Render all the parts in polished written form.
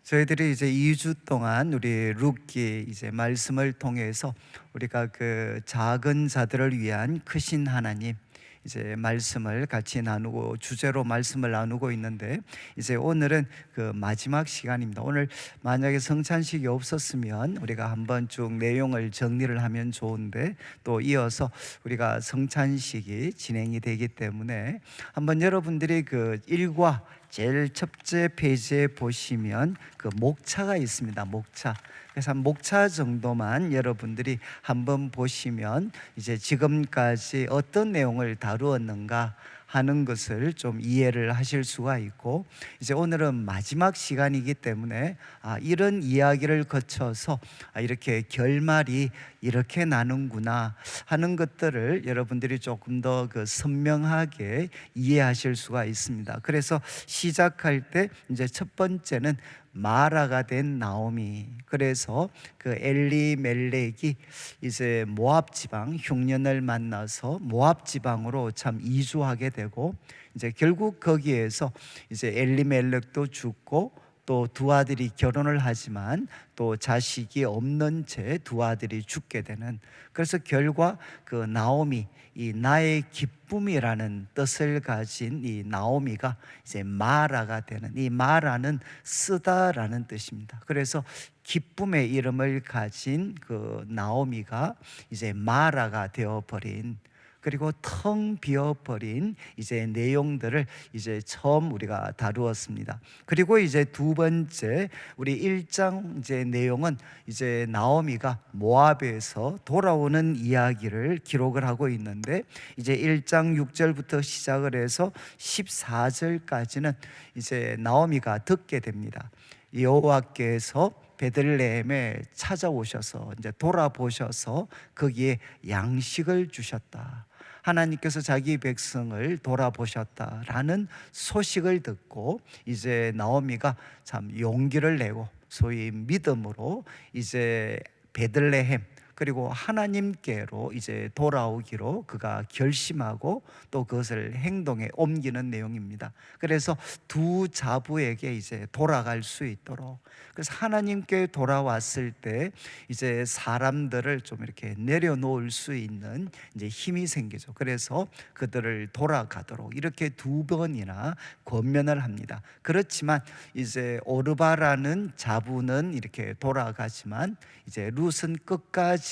저희들이 이제 2주 동안 우리 룻기 이제 말씀을 통해서 우리가 그 작은 자들을 위한 크신 하나님 이제 말씀을 같이 나누고 주제로 말씀을 나누고 있는데, 이제 오늘은 그 마지막 시간입니다. 오늘 만약에 성찬식이 없었으면 우리가 한번 쭉 내용을 정리를 하면 좋은데, 또 이어서 우리가 성찬식이 진행이 되기 때문에 한번 여러분들이 그 일과 제일 첫째 페이지에 보시면 그 목차가 있습니다. 목차. 그래서 한 목차 정도만 여러분들이 한번 보시면 이제 지금까지 어떤 내용을 다루었는가 하는 것을 좀 이해를 하실 수가 있고, 이제 오늘은 마지막 시간이기 때문에 이런 이야기를 거쳐서 이렇게 결말이 이렇게 나는구나 하는 것들을 여러분들이 조금 더 그 선명하게 이해하실 수가 있습니다. 그래서 시작할 때 이제 첫 번째는 마라가 된 나오미. 그래서 그 엘리멜렉이 이제 모압 지방 흉년을 만나서 모압 지방으로 참 이주하게 되고, 이제 결국 거기에서 이제 엘리멜렉도 죽고 또 두 아들이 결혼을 하지만 또 자식이 없는 채 두 아들이 죽게 되는, 그래서 결과 그 나오미, 이 나의 기쁨이라는 뜻을 가진 이 나오미가 이제 마라가 되는, 이 마라는 쓰다라는 뜻입니다. 그래서 기쁨의 이름을 가진 그 나오미가 이제 마라가 되어버린, 그리고 텅 비어버린 이제 내용들을 이제 처음 우리가 다루었습니다. 그리고 이제 두 번째 우리 1장 이제 내용은 이제 나오미가 모압에서 돌아오는 이야기를 기록을 하고 있는데, 이제 1장 6절부터 시작을 해서 14절까지는 이제 나오미가 듣게 됩니다. 여호와께서 베들레헴에 찾아오셔서 이제 돌아보셔서 거기에 양식을 주셨다. 하나님께서 자기 백성을 돌아보셨다라는 소식을 듣고 이제 나오미가 참 용기를 내고 소위 믿음으로 이제 베들레헴 그리고 하나님께로 이제 돌아오기로 그가 결심하고 또 그것을 행동에 옮기는 내용입니다. 그래서 두 자부에게 이제 돌아갈 수 있도록, 그래서 하나님께 돌아왔을 때 이제 사람들을 좀 이렇게 내려놓을 수 있는 이제 힘이 생기죠. 그래서 그들을 돌아가도록 이렇게 두 번이나 권면을 합니다. 그렇지만 이제 오르바라는 자부는 이렇게 돌아가지만 이제 룻은 끝까지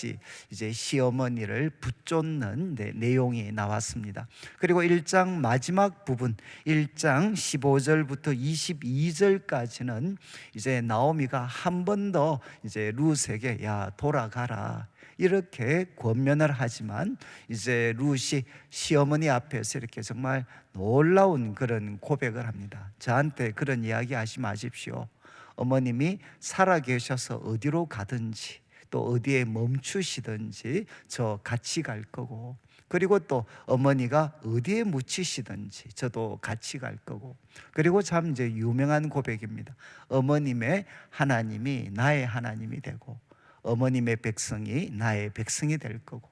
이제 시어머니를 붙쫓는 내용이 나왔습니다. 그리고 1장 마지막 부분 1장 15절부터 22절까지는 이제 나오미가 한 번 더 이제 룻에게 야 돌아가라 이렇게 권면을 하지만, 이제 룻이 시어머니 앞에서 이렇게 정말 놀라운 그런 고백을 합니다. 저한테 그런 이야기 하지 마십시오. 어머님이 살아계셔서 어디로 가든지 또 어디에 멈추시든지 저 같이 갈 거고, 그리고 또 어머니가 어디에 묻히시든지 저도 같이 갈 거고, 그리고 참 이제 유명한 고백입니다. 어머님의 하나님이 나의 하나님이 되고 어머님의 백성이 나의 백성이 될 거고,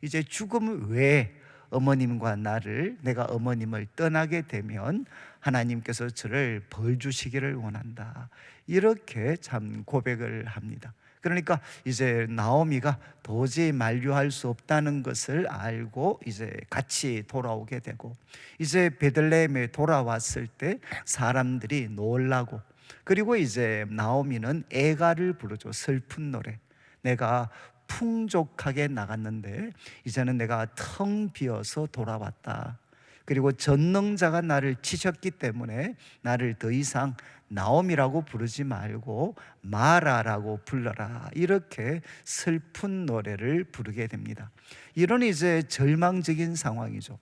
이제 죽음 외에 어머님과 나를, 내가 어머님을 떠나게 되면 하나님께서 저를 벌 주시기를 원한다 이렇게 참 고백을 합니다. 그러니까 이제 나오미가 도저히 만류할 수 없다는 것을 알고 이제 같이 돌아오게 되고, 이제 베들레헴에 돌아왔을 때 사람들이 놀라고, 그리고 이제 나오미는 애가를 부르죠. 슬픈 노래. 내가 풍족하게 나갔는데 이제는 내가 텅 비어서 돌아왔다. 그리고 전능자가 나를 치셨기 때문에 나를 더 이상 나옴이라고 부르지 말고 마라라고 불러라 이렇게 슬픈 노래를 부르게 됩니다. 이런 이제 절망적인 상황이죠.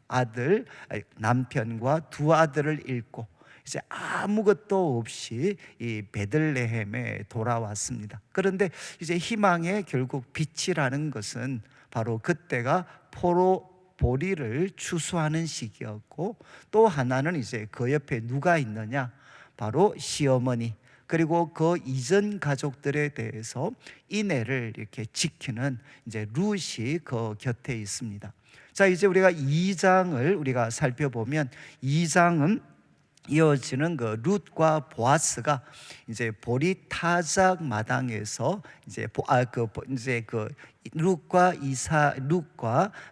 남편과 두 아들을 잃고 이제 아무것도 없이 이 베들레헴에 돌아왔습니다. 그런데 이제 희망의 결국 빛이라는 것은 바로 그때가 포로 보리를 추수하는 시기였고, 또 하나는 이제 그 옆에 누가 있느냐, 바로 시어머니 그리고 그 이전 가족들에 대해서 인애를 이렇게 지키는 이제 룻이 그 곁에 있습니다. 자, 이제 우리가 2장을 우리가 살펴보면 2장은 이어지는 그 룻과 보아스가 이제 보리 타작 마당에서 이제 이제 그 룻과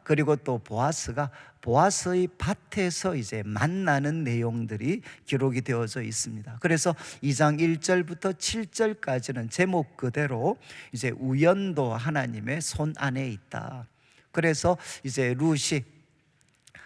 그리고 또 보아스가 보아스의 밭에서 이제 만나는 내용들이 기록이 되어져 있습니다. 그래서 2장 1절부터 7절까지는 제목 그대로 이제 우연도 하나님의 손 안에 있다. 그래서 이제 룻이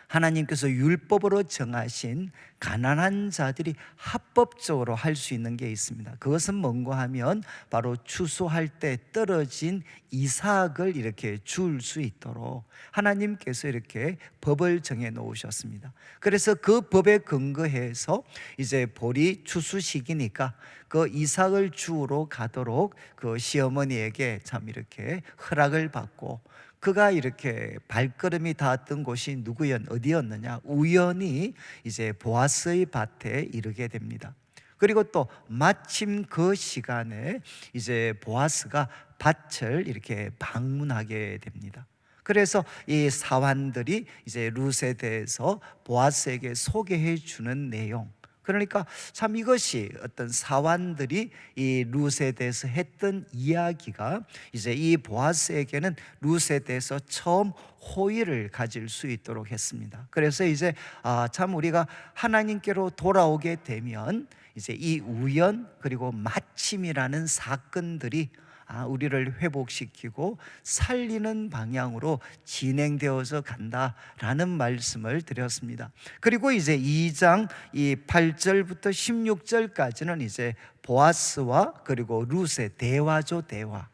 하나님께서 율법으로 정하신 가난한 자들이 합법적으로 할 수 있는 게 있습니다. 그것은 뭔가 하면 바로 추수할 때 떨어진 이삭을 이렇게 줄 수 있도록 하나님께서 이렇게 법을 정해 놓으셨습니다. 그래서 그 법에 근거해서 이제 보리 추수 시기니까 그 이삭을 주우러 가도록 그 시어머니에게 참 이렇게 허락을 받고, 그가 이렇게 발걸음이 닿았던 곳이 어디였느냐? 우연히 이제 보아스의 밭에 이르게 됩니다. 그리고 또 마침 그 시간에 이제 보아스가 밭을 이렇게 방문하게 됩니다. 그래서 이 사환들이 이제 룻에 대해서 보아스에게 소개해 주는 내용, 그러니까 참 이것이 어떤 사환들이 이 룻에 대해서 했던 이야기가 이제 이 보아스에게는 룻에 대해서 처음 호의를 가질 수 있도록 했습니다. 그래서 이제 참 우리가 하나님께로 돌아오게 되면 이제 이 우연 그리고 마침이라는 사건들이 우리를 회복시키고 살리는 방향으로 진행되어서 간다라는 말씀을 드렸습니다. 그리고 이제 2장 8절부터 16절까지는 이제 보아스와 그리고 룻의 대화죠, 대화.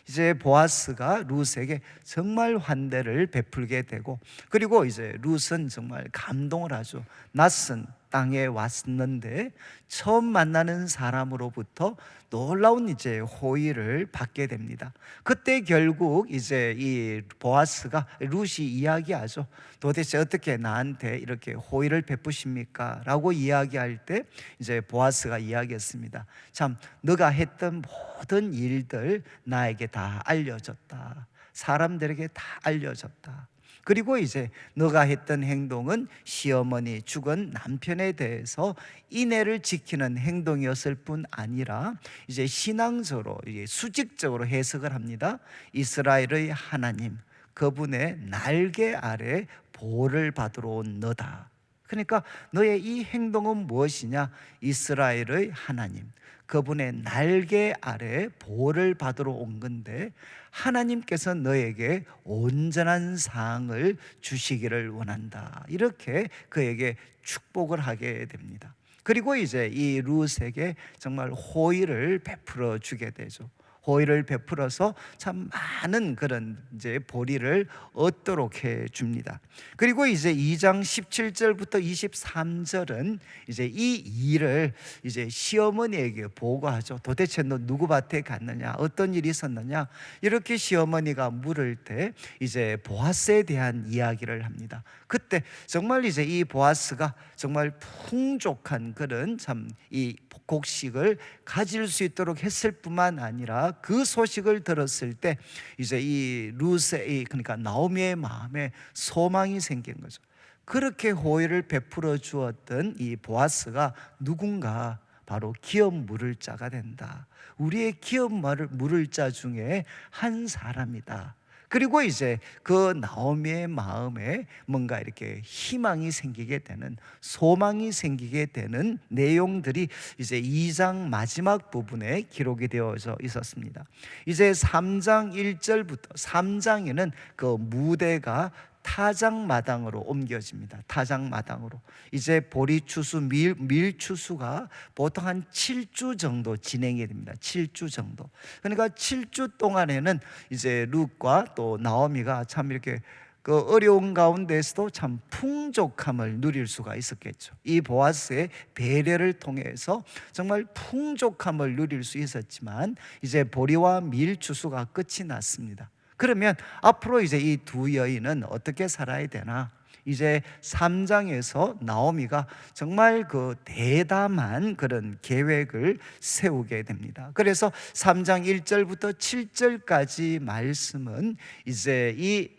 이제 보아스가 룻에게 정말 환대를 베풀게 되고, 그리고 이제 룻은 정말 감동을 하죠. 낯선 땅에 왔는데 처음 만나는 사람으로부터 놀라운 이제 호의를 받게 됩니다. 그때 결국 이제 이 보아스가 룻이 이야기하죠. 도대체 어떻게 나한테 이렇게 호의를 베푸십니까? 라고 이야기할 때 이제 보아스가 이야기했습니다. 참 너가 했던 모든 일들 나에게 다 알려졌다. 사람들에게 다 알려졌다. 그리고 이제 너가 했던 행동은 시어머니 죽은 남편에 대해서 인애를 지키는 행동이었을 뿐 아니라 이제 신앙적으로 수직적으로 해석을 합니다. 이스라엘의 하나님, 그분의 날개 아래 보호를 받으러 온 너다. 그러니까 너의 이 행동은 무엇이냐? 이스라엘의 하나님, 그분의 날개 아래 보호를 받으러 온 건데, 하나님께서 너에게 온전한 상을 주시기를 원한다. 이렇게 그에게 축복을 하게 됩니다. 그리고 이제 이 룻에게 정말 호의를 베풀어 주게 되죠. 호의를 베풀어서 참 많은 그런 이제 보리를 얻도록 해 줍니다. 그리고 이제 2장 17절부터 23절은 이제 이 일을 이제 시어머니에게 보고하죠. 도대체 너 누구 밭에 갔느냐? 어떤 일이 있었느냐? 이렇게 시어머니가 물을 때 이제 보아스에 대한 이야기를 합니다. 그때 정말 이제 이 보아스가 정말 풍족한 그런 참 이 곡식을 가질 수 있도록 했을 뿐만 아니라 그 소식을 들었을 때 이제 이 룻의, 그러니까 나오미의 마음에 소망이 생긴 거죠. 그렇게 호의를 베풀어 주었던 이 보아스가 누군가, 바로 기업 물을 자가 된다. 우리의 기업 물을 자 중에 한 사람이다. 그리고 이제 그 나오미의 마음에 뭔가 이렇게 희망이 생기게 되는, 소망이 생기게 되는 내용들이 이제 2장 마지막 부분에 기록이 되어져 있었습니다. 이제 3장 1절부터 3장에는 그 무대가 타작마당으로 옮겨집니다. 타작마당으로 이제 보리 추수, 밀 추수가 보통 한 7주 정도 진행이 됩니다. 7주 정도. 그러니까 7주 동안에는 이제 룻과 또 나오미가 참 이렇게 그 어려운 가운데서도 참 풍족함을 누릴 수가 있었겠죠. 이 보아스의 배려를 통해서 정말 풍족함을 누릴 수 있었지만 이제 보리와 밀 추수가 끝이 났습니다. 그러면 앞으로 이제 이 두 여인은 어떻게 살아야 되나? 이제 3장에서 나오미가 정말 그 대담한 그런 계획을 세우게 됩니다. 그래서 3장 1절부터 7절까지 말씀은 이제 이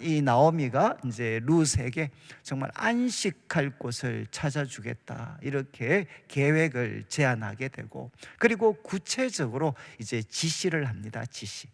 이 나오미가 이제 룻에게 정말 안식할 곳을 찾아주겠다 이렇게 계획을 제안하게 되고, 그리고 구체적으로 이제 지시를 합니다. 지시.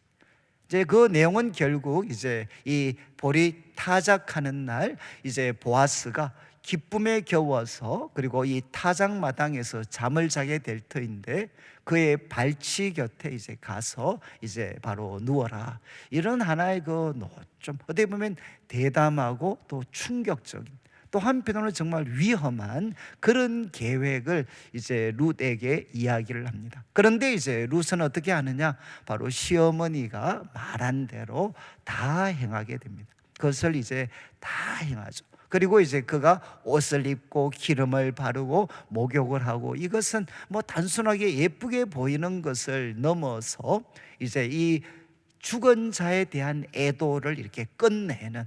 이제 그 내용은 결국 이제 이 볼이 타작하는 날 이제 보아스가 기쁨에 겨워서 그리고 이 타작마당에서 잠을 자게 될 터인데 그의 발치 곁에 이제 가서 이제 바로 누워라, 이런 하나의 그 좀 어떻게 보면 대담하고 또 충격적인, 또 한편으로는 정말 위험한 그런 계획을 이제 룻에게 이야기를 합니다. 그런데 이제 룻은 어떻게 하느냐, 바로 시어머니가 말한 대로 다 행하게 됩니다. 그것을 이제 다 행하죠. 그리고 이제 그가 옷을 입고 기름을 바르고 목욕을 하고, 이것은 뭐 단순하게 예쁘게 보이는 것을 넘어서 이제 이 죽은 자에 대한 애도를 이렇게 끝내는,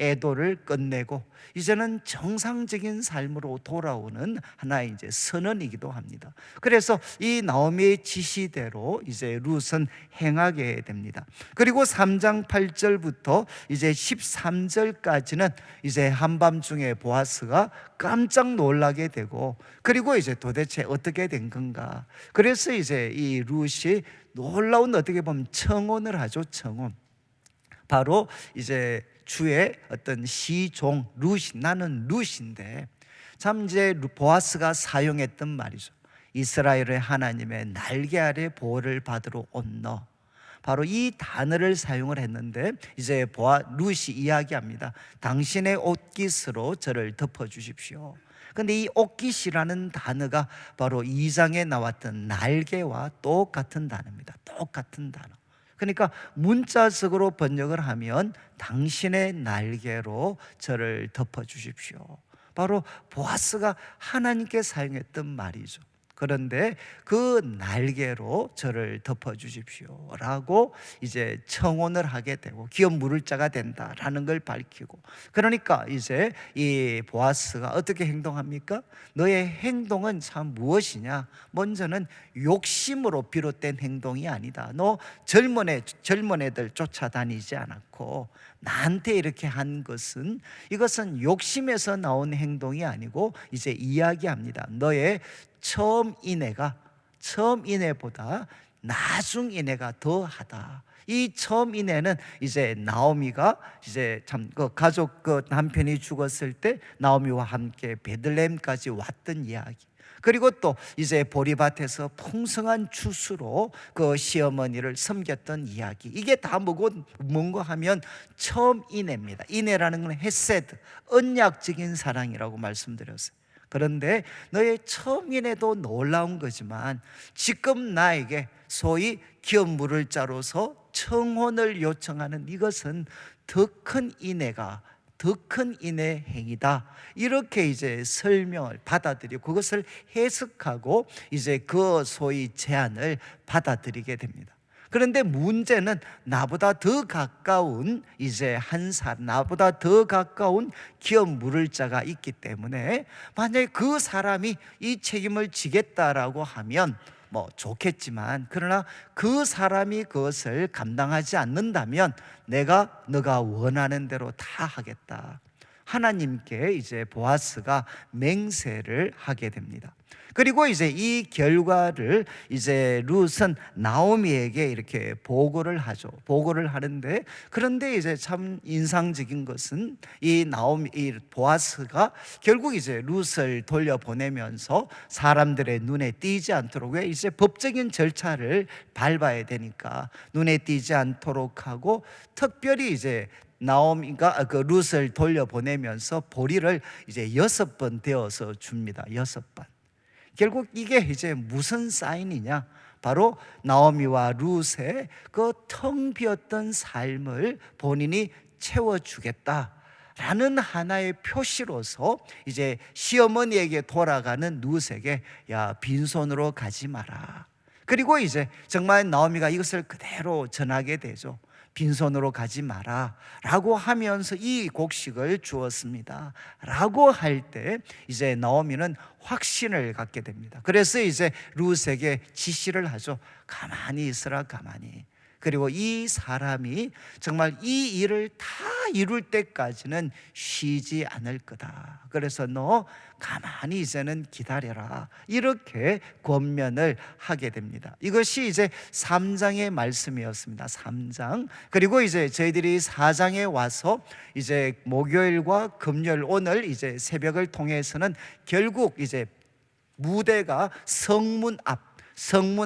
애도를 끝내고 이제는 정상적인 삶으로 돌아오는 하나의 이제 선언이기도 합니다. 그래서 이 나오미의 지시대로 이제 룻은 행하게 됩니다. 그리고 3장 8절부터 이제 13절까지는 이제 한밤중에 보아스가 깜짝 놀라게 되고, 그리고 이제 도대체 어떻게 된 건가. 그래서 이제 이 룻이 놀라운, 어떻게 보면 청혼을 하죠. 청혼. 바로 이제 주의 어떤 시종 룻이, 나는 룻인데, 참 이제 보아스가 사용했던 말이죠. 이스라엘의 하나님의 날개 아래 보호를 받으러 온 너, 바로 이 단어를 사용을 했는데 이제 룻이 이야기합니다. 당신의 옷깃으로 저를 덮어주십시오. 근데 이 옷깃이라는 단어가 바로 2장에 나왔던 날개와 똑같은 단어입니다. 똑같은 단어. 그러니까 문자적으로 번역을 하면 당신의 날개로 저를 덮어주십시오. 바로 보아스가 하나님께 사용했던 말이죠. 그런데 그 날개로 저를 덮어주십시오 라고 이제 청혼을 하게 되고 기업 물을 자가 된다라는 걸 밝히고, 그러니까 이제 이 보아스가 어떻게 행동합니까? 너의 행동은 참 무엇이냐? 먼저는 욕심으로 비롯된 행동이 아니다. 너 젊은 애들 쫓아다니지 않았고 나한테 이렇게 한 것은, 이것은 욕심에서 나온 행동이 아니고 이제 이야기합니다. 너의 처음 인애가 처음 인애보다 나중 인애가 더하다. 이 처음 인애는 이제 나오미가 이제 참 그 가족 그 남편이 죽었을 때 나오미와 함께 베들레헴까지 왔던 이야기, 그리고 또 이제 보리밭에서 풍성한 추수로 그 시어머니를 섬겼던 이야기, 이게 다 뭔가 하면 처음 인애입니다. 인애라는 건 헤세드, 언약적인 사랑이라고 말씀드렸어요. 그런데 너의 처음 인애도 놀라운 거지만 지금 나에게 소위 기업 물을 자로서 청혼을 요청하는 이것은 더 큰 인애가, 더 큰 인의 행위다, 이렇게 이제 설명을 받아들이고 그것을 해석하고 이제 그 소위 제안을 받아들이게 됩니다. 그런데 문제는 나보다 더 가까운 이제 한 사람, 나보다 더 가까운 기업 물을 자가 있기 때문에 만약에 그 사람이 이 책임을 지겠다라고 하면 뭐 좋겠지만, 그러나 그 사람이 그것을 감당하지 않는다면 너가 원하는 대로 다 하겠다. 하나님께 이제 보아스가 맹세를 하게 됩니다. 그리고 이제 이 결과를 이제 룻은 나오미에게 이렇게 보고를 하죠. 보고를 하는데, 그런데 이제 참 인상적인 것은 이 보아스가 결국 이제 룻을 돌려보내면서 사람들의 눈에 띄지 않도록, 왜 이제 법적인 절차를 밟아야 되니까 눈에 띄지 않도록 하고, 특별히 이제 나오미가 그 룻을 돌려보내면서 보리를 이제 6번 되어서 줍니다. 6번. 결국 이게 이제 무슨 사인이냐? 바로 나오미와 룻의 그 텅 비었던 삶을 본인이 채워주겠다라는 하나의 표시로서 이제 시어머니에게 돌아가는 룻에게, 야, 빈손으로 가지 마라. 그리고 이제 정말 나오미가 이것을 그대로 전하게 되죠. 빈손으로 가지 마라 라고 하면서 이 곡식을 주었습니다 라고 할 때 이제 나오미는 확신을 갖게 됩니다. 그래서 이제 룻에게 지시를 하죠. 가만히 있으라, 가만히. 그리고 이 사람이 정말 이 일을 다 이룰 때까지는 쉬지 않을 거다. 그래서 너 가만히 이제는 기다려라. 이렇게 권면을 하게 됩니다. 이것이 이제 3장의 말씀이었습니다. 3장. 그리고 이제 저희들이 4장에 와서 이제 목요일과 금요일, 오늘 이제 새벽을 통해서는 결국 이제 무대가 성문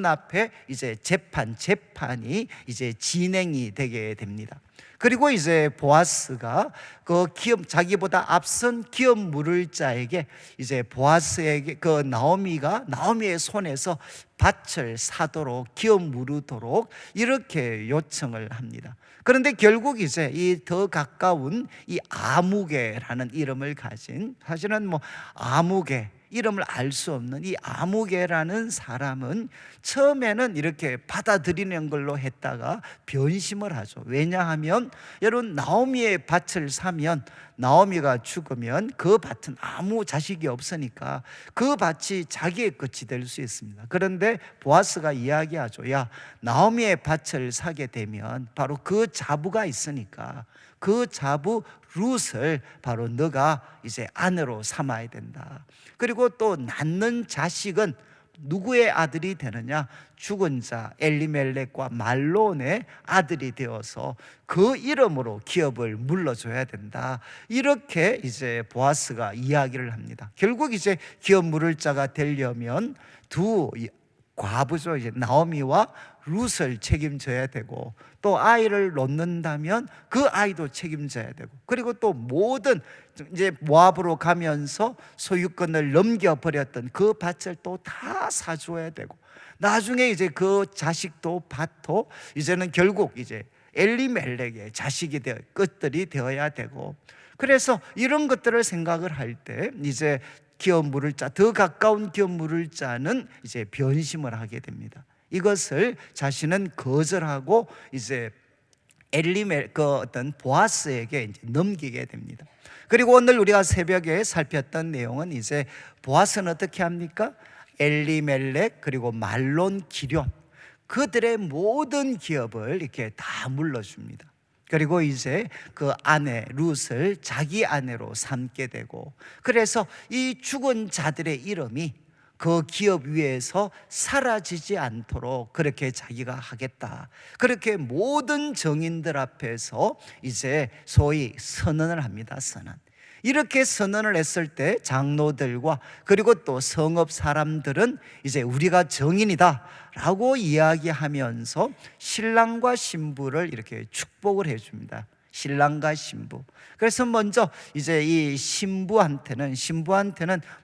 앞에 이제 재판이 이제 진행이 되게 됩니다. 그리고 이제 보아스가 그 자기보다 앞선 기업 물을 자에게 이제 보아스에게 나오미의 손에서 밭을 사도록 기업 물으도록 이렇게 요청을 합니다. 그런데 결국 이제 이 더 가까운 이 아무개라는 이름을 가진, 사실은 뭐 아무개, 이름을 알 수 없는 이 아무개라는 사람은 처음에는 이렇게 받아들이는 걸로 했다가 변심을 하죠. 왜냐하면 여러분, 나오미의 밭을 사면 나오미가 죽으면 그 밭은 아무 자식이 없으니까 그 밭이 자기의 것이 될 수 있습니다. 그런데 보아스가 이야기하죠. 야, 나오미의 밭을 사게 되면 바로 그 자부가 있으니까 그 자부 룻을 바로 너가 이제 아내로 삼아야 된다. 그리고 또 낳는 자식은 누구의 아들이 되느냐? 죽은 자 엘리멜렉과 말론의 아들이 되어서 그 이름으로 기업을 물러줘야 된다. 이렇게 이제 보아스가 이야기를 합니다. 결국 이제 기업 물을 자가 되려면 두 과부죠. 이제 나오미와 룻을 책임져야 되고, 또 아이를 놓는다면 그 아이도 책임져야 되고, 그리고 또 모든 이제 모압으로 가면서 소유권을 넘겨버렸던 그 밭을 또 다 사줘야 되고, 나중에 이제 그 자식도 밭도 이제는 결국 이제 엘리멜렉의 자식이 것들이 되어야 되고, 그래서 이런 것들을 생각을 할 때 이제 기업 물을 자, 더 가까운 기업 물을 자는 이제 변심을 하게 됩니다. 이것을 자신은 거절하고 이제 어떤 보아스에게 이제 넘기게 됩니다. 그리고 오늘 우리가 새벽에 살폈던 내용은 이제 보아스는 어떻게 합니까? 엘리멜렉 그리고 말론 기럨, 그들의 모든 기업을 이렇게 다 물러줍니다. 그리고 이제 그 아내 룻을 자기 아내로 삼게 되고, 그래서 이 죽은 자들의 이름이 그 기업 위에서 사라지지 않도록 그렇게 자기가 하겠다. 그렇게 모든 정인들 앞에서 이제 소위 선언을 합니다. 선언. 이렇게 선언을 했을 때 장로들과 그리고 또 성읍 사람들은 이제 우리가 정인이다 라고 이야기하면서 신랑과 신부를 이렇게 축복을 해줍니다. 신랑과 신부. 그래서 먼저 이제 이 신부한테는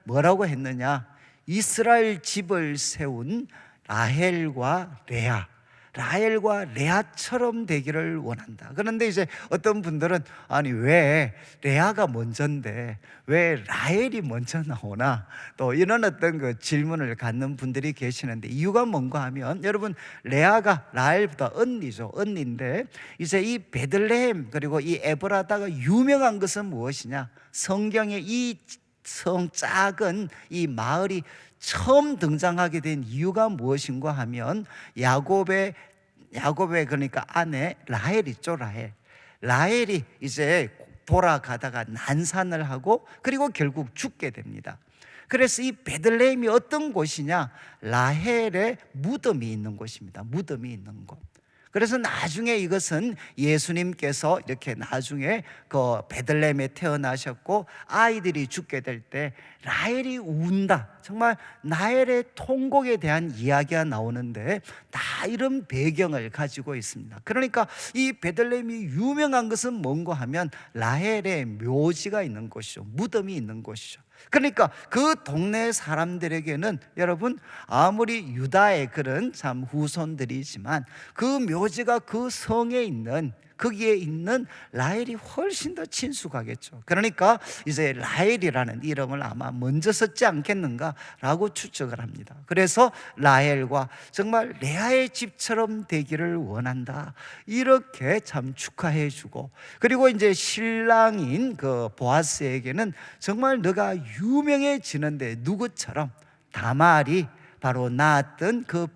뭐라고 했느냐? 이스라엘 집을 세운 라헬과 레아처럼 되기를 원한다. 그런데 이제 어떤 분들은 아니 왜 레아가 먼저인데 왜 라헬이 먼저 나오나, 또 이런 어떤 그 질문을 갖는 분들이 계시는데, 이유가 뭔가 하면 여러분, 레아가 라헬보다 언니인데 이제 이 베들레헴 그리고 이 에브라다가 유명한 것은 무엇이냐? 성경에 이 작은 이 마을이 처음 등장하게 된 이유가 무엇인가 하면 야곱의 그러니까 아내 라헬 있죠. 라헬이 이제 돌아가다가 난산을 하고 그리고 결국 죽게 됩니다. 그래서 이 베들레헴이 어떤 곳이냐? 라헬의 무덤이 있는 곳입니다. 무덤이 있는 곳. 그래서 나중에 이것은 예수님께서 이렇게 나중에 그 베들레헴에 태어나셨고 아이들이 죽게 될 때 라헬이 운다, 정말 라헬의 통곡에 대한 이야기가 나오는데 다 이런 배경을 가지고 있습니다. 그러니까 이 베들레헴이 유명한 것은 뭔가 하면 라헬의 묘지가 있는 곳이죠. 무덤이 있는 곳이죠. 그러니까 그 동네 사람들에게는 여러분, 아무리 유다의 그런 참 후손들이지만 그 묘지가 그 성에 있는, 거기에 있는 라헬이 훨씬 더 친숙하겠죠. 그러니까 이제 라헬이라는 이름을 아마 먼저 썼지 않겠는가라고 추측을 합니다. 그래서 라헬과 정말 레아의 집처럼 되기를 원한다, 이렇게 참 축하해 주고, 그리고 이제 신랑인 그 보아스에게는 정말 너가 유명해지는데 누구처럼 다말이 바로 낳았던 그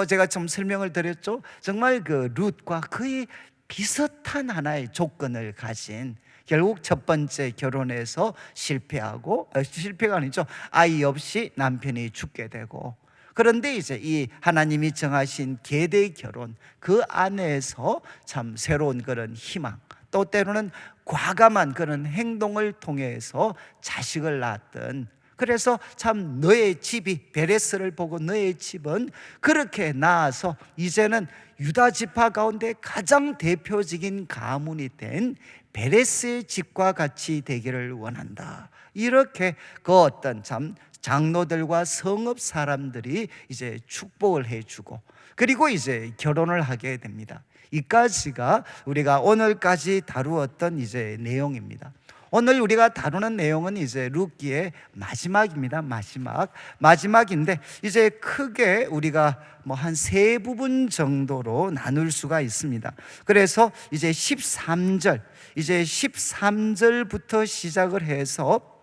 제가 좀 설명을 드렸죠. 정말 그 룻과 거의 비슷한 하나의 조건을 가진, 결국 첫 번째 결혼해서 실패하고, 실패가 아니죠, 아이 없이 남편이 죽게 되고, 그런데 이제 이 하나님이 정하신 계대 결혼, 그 안에서 참 새로운 그런 희망, 또 때로는 과감한 그런 행동을 통해서 자식을 낳았던, 그래서 참 너의 집이, 베레스를 보고 너의 집은 그렇게 낳아서 이제는 유다 지파 가운데 가장 대표적인 가문이 된 베레스의 집과 같이 되기를 원한다. 이렇게 그 어떤 참 장로들과 성읍 사람들이 이제 축복을 해주고, 그리고 이제 결혼을 하게 됩니다. 이까지가 우리가 오늘까지 다루었던 이제 내용입니다. 오늘 우리가 다루는 내용은 이제 룻기의 마지막입니다. 마지막인데 이제 크게 우리가 한 세 부분 정도로 나눌 수가 있습니다. 그래서 이제 13절부터 시작을 해서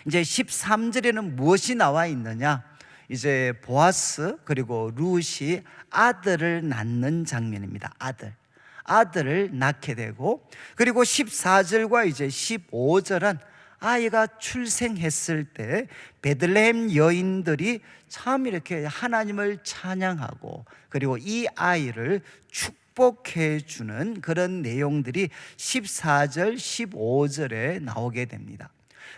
이제 13절에는 무엇이 나와 있느냐? 이제 보아스 그리고 룻이 아들을 낳는 장면입니다. 아들을 낳게 되고, 그리고 14절과 이제 15절은 아이가 출생했을 때 베들레헴 여인들이 참 이렇게 하나님을 찬양하고, 그리고 이 아이를 축복해 주는 그런 내용들이 14절, 15절에 나오게 됩니다.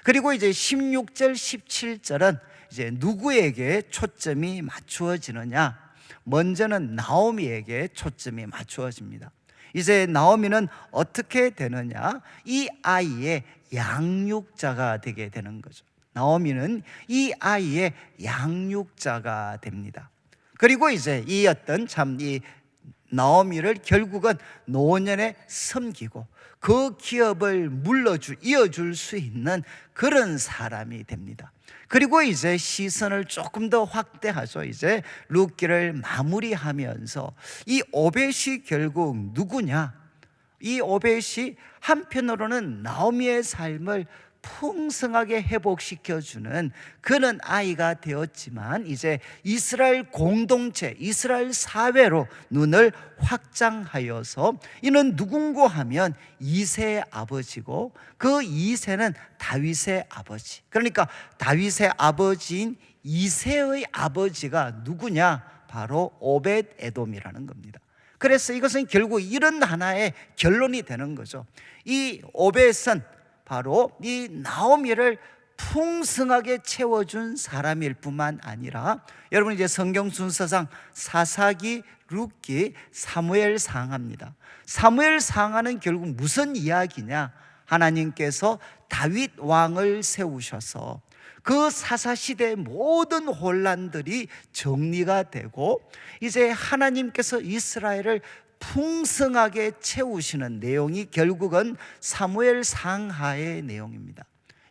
그리고 이제 16절, 17절은 이제 누구에게 초점이 맞추어지느냐? 먼저는 나오미에게 초점이 맞추어집니다. 이제 나오미는 어떻게 되느냐? 이 아이의 양육자가 되게 되는 거죠. 나오미는 이 아이의 양육자가 됩니다. 그리고 이제 이 어떤 참 이 나오미를 결국은 노년에 섬기고 그 기업을 이어줄 수 있는 그런 사람이 됩니다. 그리고 이제 시선을 조금 더 확대하죠. 이제 룻기를 마무리하면서 이 오벳이 결국 누구냐? 이 오벳이 한편으로는 나오미의 삶을 풍성하게 회복시켜주는 그런 아이가 되었지만, 이제 이스라엘 공동체, 이스라엘 사회로 눈을 확장하여서 이는 누군고 하면 이새의 아버지고, 그 이새는 다윗의 아버지, 그러니까 다윗의 아버지인 이새의 아버지가 누구냐? 바로 오벳 에돔이라는 겁니다. 그래서 이것은 결국 이런 하나의 결론이 되는 거죠. 이 오벳은 바로 이 나오미를 풍성하게 채워준 사람일 뿐만 아니라, 여러분 이제 성경 순서상 사사기, 룻기, 사무엘 상하입니다. 사무엘 상하는 결국 무슨 이야기냐? 하나님께서 다윗 왕을 세우셔서 그 사사시대의 모든 혼란들이 정리가 되고, 이제 하나님께서 이스라엘을 풍성하게 채우시는 내용이 결국은 사무엘 상하의 내용입니다.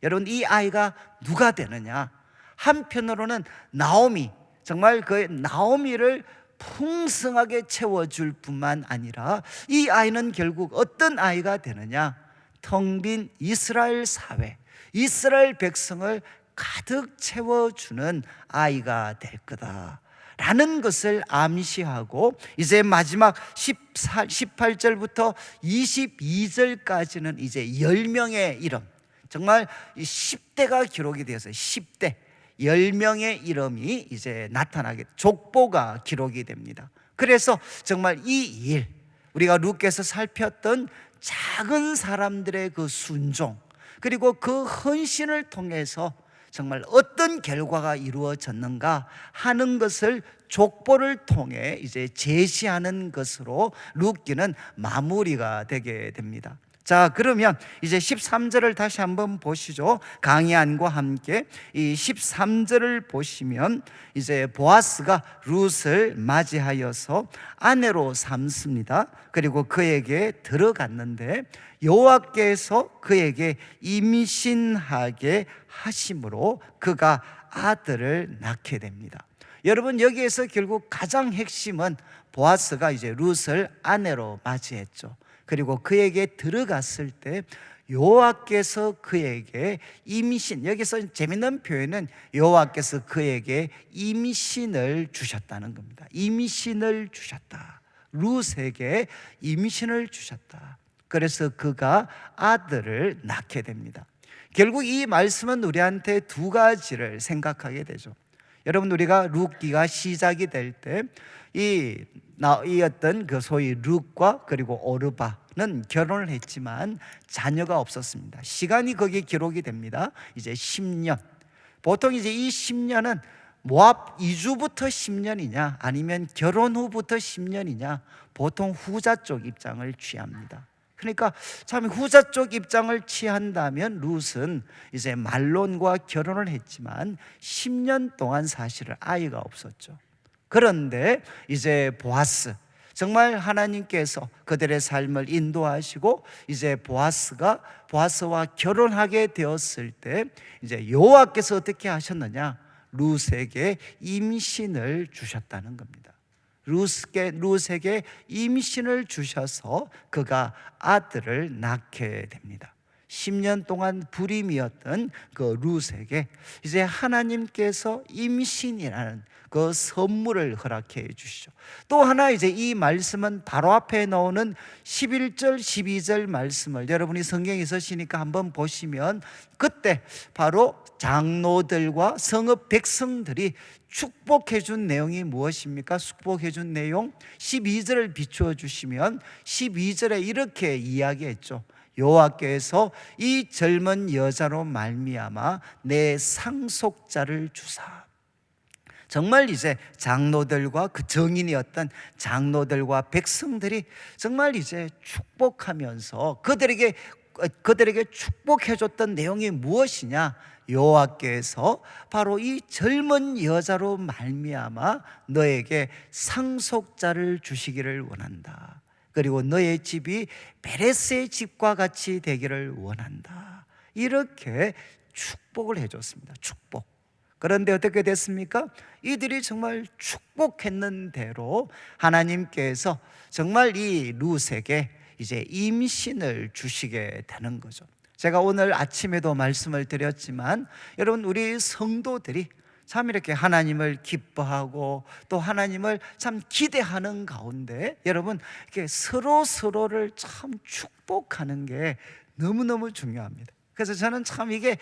여러분, 이 아이가 누가 되느냐? 한편으로는 나오미, 정말 그 나오미를 풍성하게 채워줄 뿐만 아니라 이 아이는 결국 어떤 아이가 되느냐? 텅 빈 이스라엘 사회, 이스라엘 백성을 가득 채워주는 아이가 될 거다 라는 것을 암시하고, 이제 마지막 18절부터 22절까지는 이제 10명의 이름, 정말 10대가 기록이 되었어요. 10대 10명의 이름이 이제 나타나게, 족보가 기록이 됩니다. 그래서 정말 이 일, 우리가 룻기에서 살폈던 작은 사람들의 그 순종, 그리고 그 헌신을 통해서 정말 어떤 결과가 이루어졌는가 하는 것을 족보를 통해 이제 제시하는 것으로 룻기는 마무리가 되게 됩니다. 자, 그러면 이제 13절을 다시 한번 보시죠. 강의안과 함께 이 13절을 보시면 이제 보아스가 룻을 맞이하여서 아내로 삼습니다. 그리고 그에게 들어갔는데 여호와께서 그에게 임신하게 하심으로 그가 아들을 낳게 됩니다. 여러분, 여기에서 결국 가장 핵심은 보아스가 이제 룻을 아내로 맞이했죠. 그리고 그에게 들어갔을 때 여호와께서 그에게 임신, 여기서 재밌는 표현은 여호와께서 그에게 임신을 주셨다는 겁니다. 임신을 주셨다. 룻에게 임신을 주셨다. 그래서 그가 아들을 낳게 됩니다. 결국 이 말씀은 우리한테 두 가지를 생각하게 되죠. 여러분, 우리가 룻기가 시작이 될 때 이 어떤 그 소위 룻과 그리고 오르바는 결혼을 했지만 자녀가 없었습니다. 시간이 거기에 기록이 됩니다. 이제 10년. 보통 이제 이 10년은 모압 이주부터 10년이냐 아니면 결혼 후부터 10년이냐, 보통 후자 쪽 입장을 취합니다. 그러니까 참 후자 쪽 입장을 취한다면 룻은 이제 말론과 결혼을 했지만 10년 동안 사실은 아이가 없었죠. 그런데 이제 보아스, 정말 하나님께서 그들의 삶을 인도하시고 이제 보아스와 결혼하게 되었을 때 이제 여호와께서 어떻게 하셨느냐, 룻에게 임신을 주셨다는 겁니다. 룻에게 임신을 주셔서 그가 아들을 낳게 됩니다. 10년 동안 불임이었던 그 룻에게 이제 하나님께서 임신이라는 그 선물을 허락해 주시죠. 또 하나 이제 이 말씀은 바로 앞에 나오는 11절 12절 말씀을 여러분이 성경에 있으시니까 한번 보시면, 그때 바로 장로들과 성읍 백성들이 축복해 준 내용이 무엇입니까? 축복해 준 내용 12절을 비추어 주시면 12절에 이렇게 이야기했죠. 여호와께서 이 젊은 여자로 말미암아 내 상속자를 주사. 정말 이제 장로들과 그 정인이었던 장로들과 백성들이 정말 이제 축복하면서 그들에게 축복해 줬던 내용이 무엇이냐? 여호와께서 바로 이 젊은 여자로 말미암아 너에게 상속자를 주시기를 원한다. 그리고 너의 집이 베레스의 집과 같이 되기를 원한다. 이렇게 축복을 해줬습니다. 축복. 그런데 어떻게 됐습니까? 이들이 정말 축복했는 대로 하나님께서 정말 이 룻에게 이제 임신을 주시게 되는 거죠. 제가 오늘 아침에도 말씀을 드렸지만, 여러분, 우리 성도들이 참 이렇게 하나님을 기뻐하고 또 하나님을 참 기대하는 가운데 여러분, 이렇게 서로를 참 축복하는 게 너무너무 중요합니다. 그래서 저는 참 이게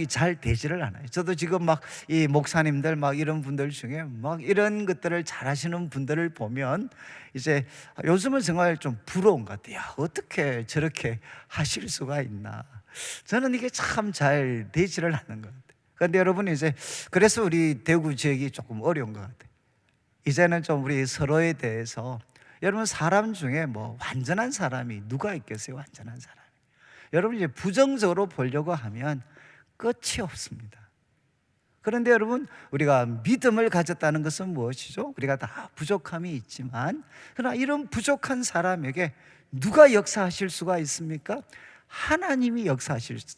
잘 되지를 않아요. 저도 지금 막 이 목사님들 막 이런 분들 중에 막 이런 것들을 잘 하시는 분들을 보면 이제 요즘은 정말 좀 부러운 것 같아요. 어떻게 저렇게 하실 수가 있나. 저는 이게 참 잘 되지를 않는 것 같아요. 그런데 여러분, 이제 그래서 우리 대구 지역이 조금 어려운 것 같아요. 이제는 좀 우리 서로에 대해서, 여러분, 사람 중에 뭐 완전한 사람이 누가 있겠어요? 완전한 사람. 여러분, 이제 부정적으로 보려고 하면 끝이 없습니다. 그런데 여러분, 우리가 믿음을 가졌다는 것은 무엇이죠? 우리가 다 부족함이 있지만, 그러나 이런 부족한 사람에게 누가 역사하실 수가 있습니까? 하나님이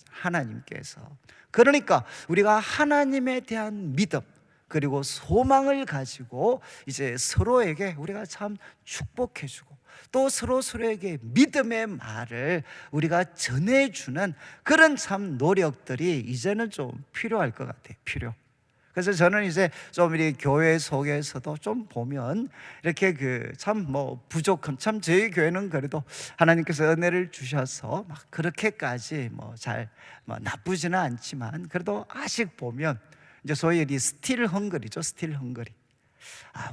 하나님께서. 그러니까 우리가 하나님에 대한 믿음 그리고 소망을 가지고 이제 서로에게 우리가 참 축복해주고 또 서로에게 믿음의 말을 우리가 전해주는 그런 참 노력들이 이제는 좀 필요할 것 같아요. 그래서 저는 이제 좀 이 교회 속에서도 좀 보면 이렇게 그 참 뭐 부족함, 참 저희 교회는 그래도 하나님께서 은혜를 주셔서 막 그렇게까지 뭐 잘 나쁘지는 않지만, 그래도 아직 보면 이제 소위 이 스틸 헝그리죠. 스틸 헝그리.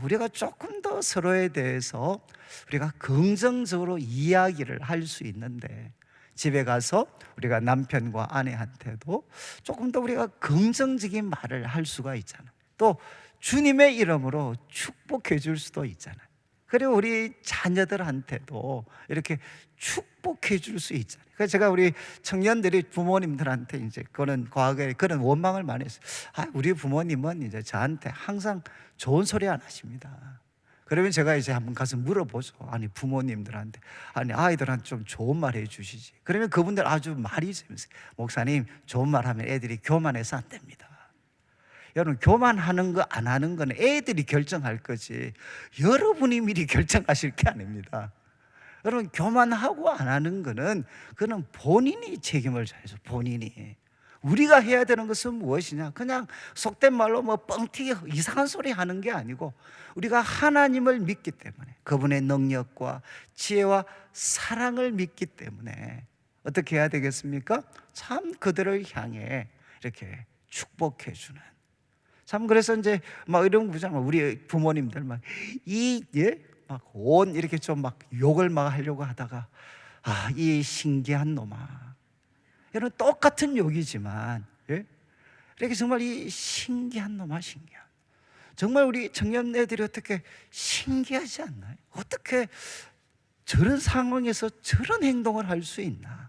우리가 조금 더 서로에 대해서 우리가 긍정적으로 이야기를 할 수 있는데, 집에 가서 우리가 남편과 아내한테도 조금 더 우리가 긍정적인 말을 할 수가 있잖아요. 또 주님의 이름으로 축복해 줄 수도 있잖아요. 그리고 우리 자녀들한테도 이렇게 축복해 줄 수 있잖아요. 그래서 제가 우리 청년들이 부모님들한테 이제 그런 과거에 그런 원망을 많이 했어요. 우리 부모님은 이제 저한테 항상 좋은 소리 안 하십니다. 그러면 제가 이제 한번 가서 물어보죠. 아니, 부모님들한테, 아니, 아이들한테 좀 좋은 말 해주시지. 그러면 그분들 아주 말이 재밌어요. 목사님, 좋은 말 하면 애들이 교만해서 안 됩니다. 여러분, 교만하는 거 안 하는 건 애들이 결정할 거지 여러분이 미리 결정하실 게 아닙니다. 여러분, 교만하고 안 하는 거는 그는 본인이 책임을 져야죠. 본인이. 우리가 해야 되는 것은 무엇이냐? 그냥 속된 말로 뭐 뻥튀기 이상한 소리 하는 게 아니고, 우리가 하나님을 믿기 때문에, 그분의 능력과 지혜와 사랑을 믿기 때문에 어떻게 해야 되겠습니까? 참 그들을 향해 이렇게 축복해 주는. 참, 그래서 이제 막 이런 거잖아요. 우리 부모님들 막 온 이렇게 좀 막 욕을 막 하려고 하다가, 이 신기한 놈아. 이런 똑같은 욕이지만, 이렇게 정말 이 신기한 놈아, 신기한. 정말 우리 청년애들이 어떻게 신기하지 않나요? 어떻게 저런 상황에서 저런 행동을 할 수 있나?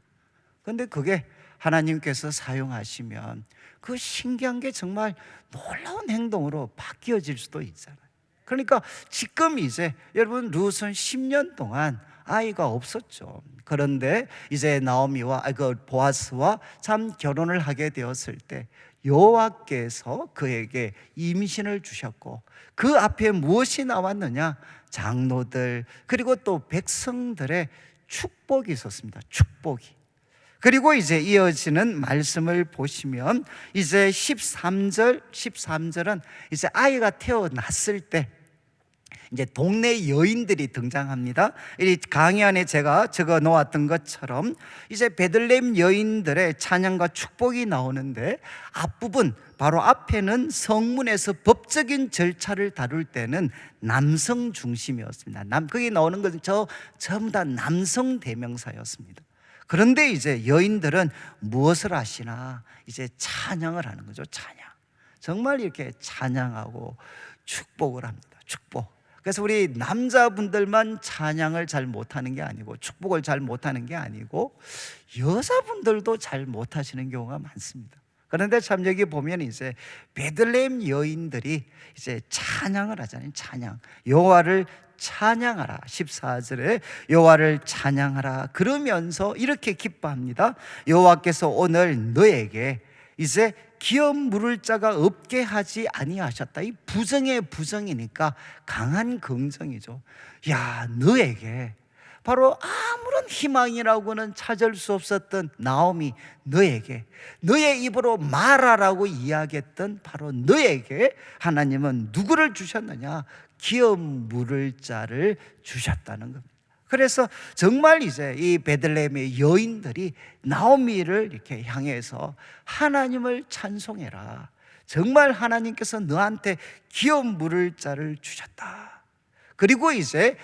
그런데 그게 하나님께서 사용하시면 그 신기한 게 정말 놀라운 행동으로 바뀌어질 수도 있잖아요. 그러니까 지금 이제 여러분, 룻은 10년 동안 아이가 없었죠. 그런데 이제 나오미와 보아스와 참 결혼을 하게 되었을 때 여호와께서 그에게 임신을 주셨고, 그 앞에 무엇이 나왔느냐? 장로들 그리고 또 백성들의 축복이 있었습니다. 축복이. 그리고 이제 이어지는 말씀을 보시면 이제 13절은 이제 아이가 태어났을 때 이제 동네 여인들이 등장합니다. 이 강의 안에 제가 적어 놓았던 것처럼 이제 베들레헴 여인들의 찬양과 축복이 나오는데, 앞부분 바로 앞에는 성문에서 법적인 절차를 다룰 때는 남성 중심이었습니다. 거기 나오는 것은 전부 다 남성 대명사였습니다. 그런데 이제 여인들은 무엇을 하시나? 이제 찬양을 하는 거죠. 찬양. 정말 이렇게 찬양하고 축복을 합니다. 축복. 그래서 우리 남자분들만 찬양을 잘 못하는 게 아니고, 축복을 잘 못하는 게 아니고, 여자분들도 잘 못하시는 경우가 많습니다. 그런데 참 여기 보면 이제 베들레헴 여인들이 이제 찬양을 하잖아요. 찬양. 여호와를 찬양하라. 14절에 여호와를 찬양하라. 그러면서 이렇게 기뻐합니다. 여호와께서 오늘 너에게 이제 기업 물을 자가 없게 하지 아니하셨다. 이 부정의 부정이니까 강한 긍정이죠. 야, 너에게, 바로 아무런 희망이라고는 찾을 수 없었던 나오미, 너에게, 너의 입으로 말하라고 이야기했던 바로 너에게 하나님은 누구를 주셨느냐? 기업 물을 자를 주셨다는 겁니다. 그래서 정말 이제 이 베들레헴의 여인들이 나오미를 이렇게 향해서 하나님을 찬송해라. 정말 하나님께서 너한테 기업 물을 자를 주셨다. 그리고 이제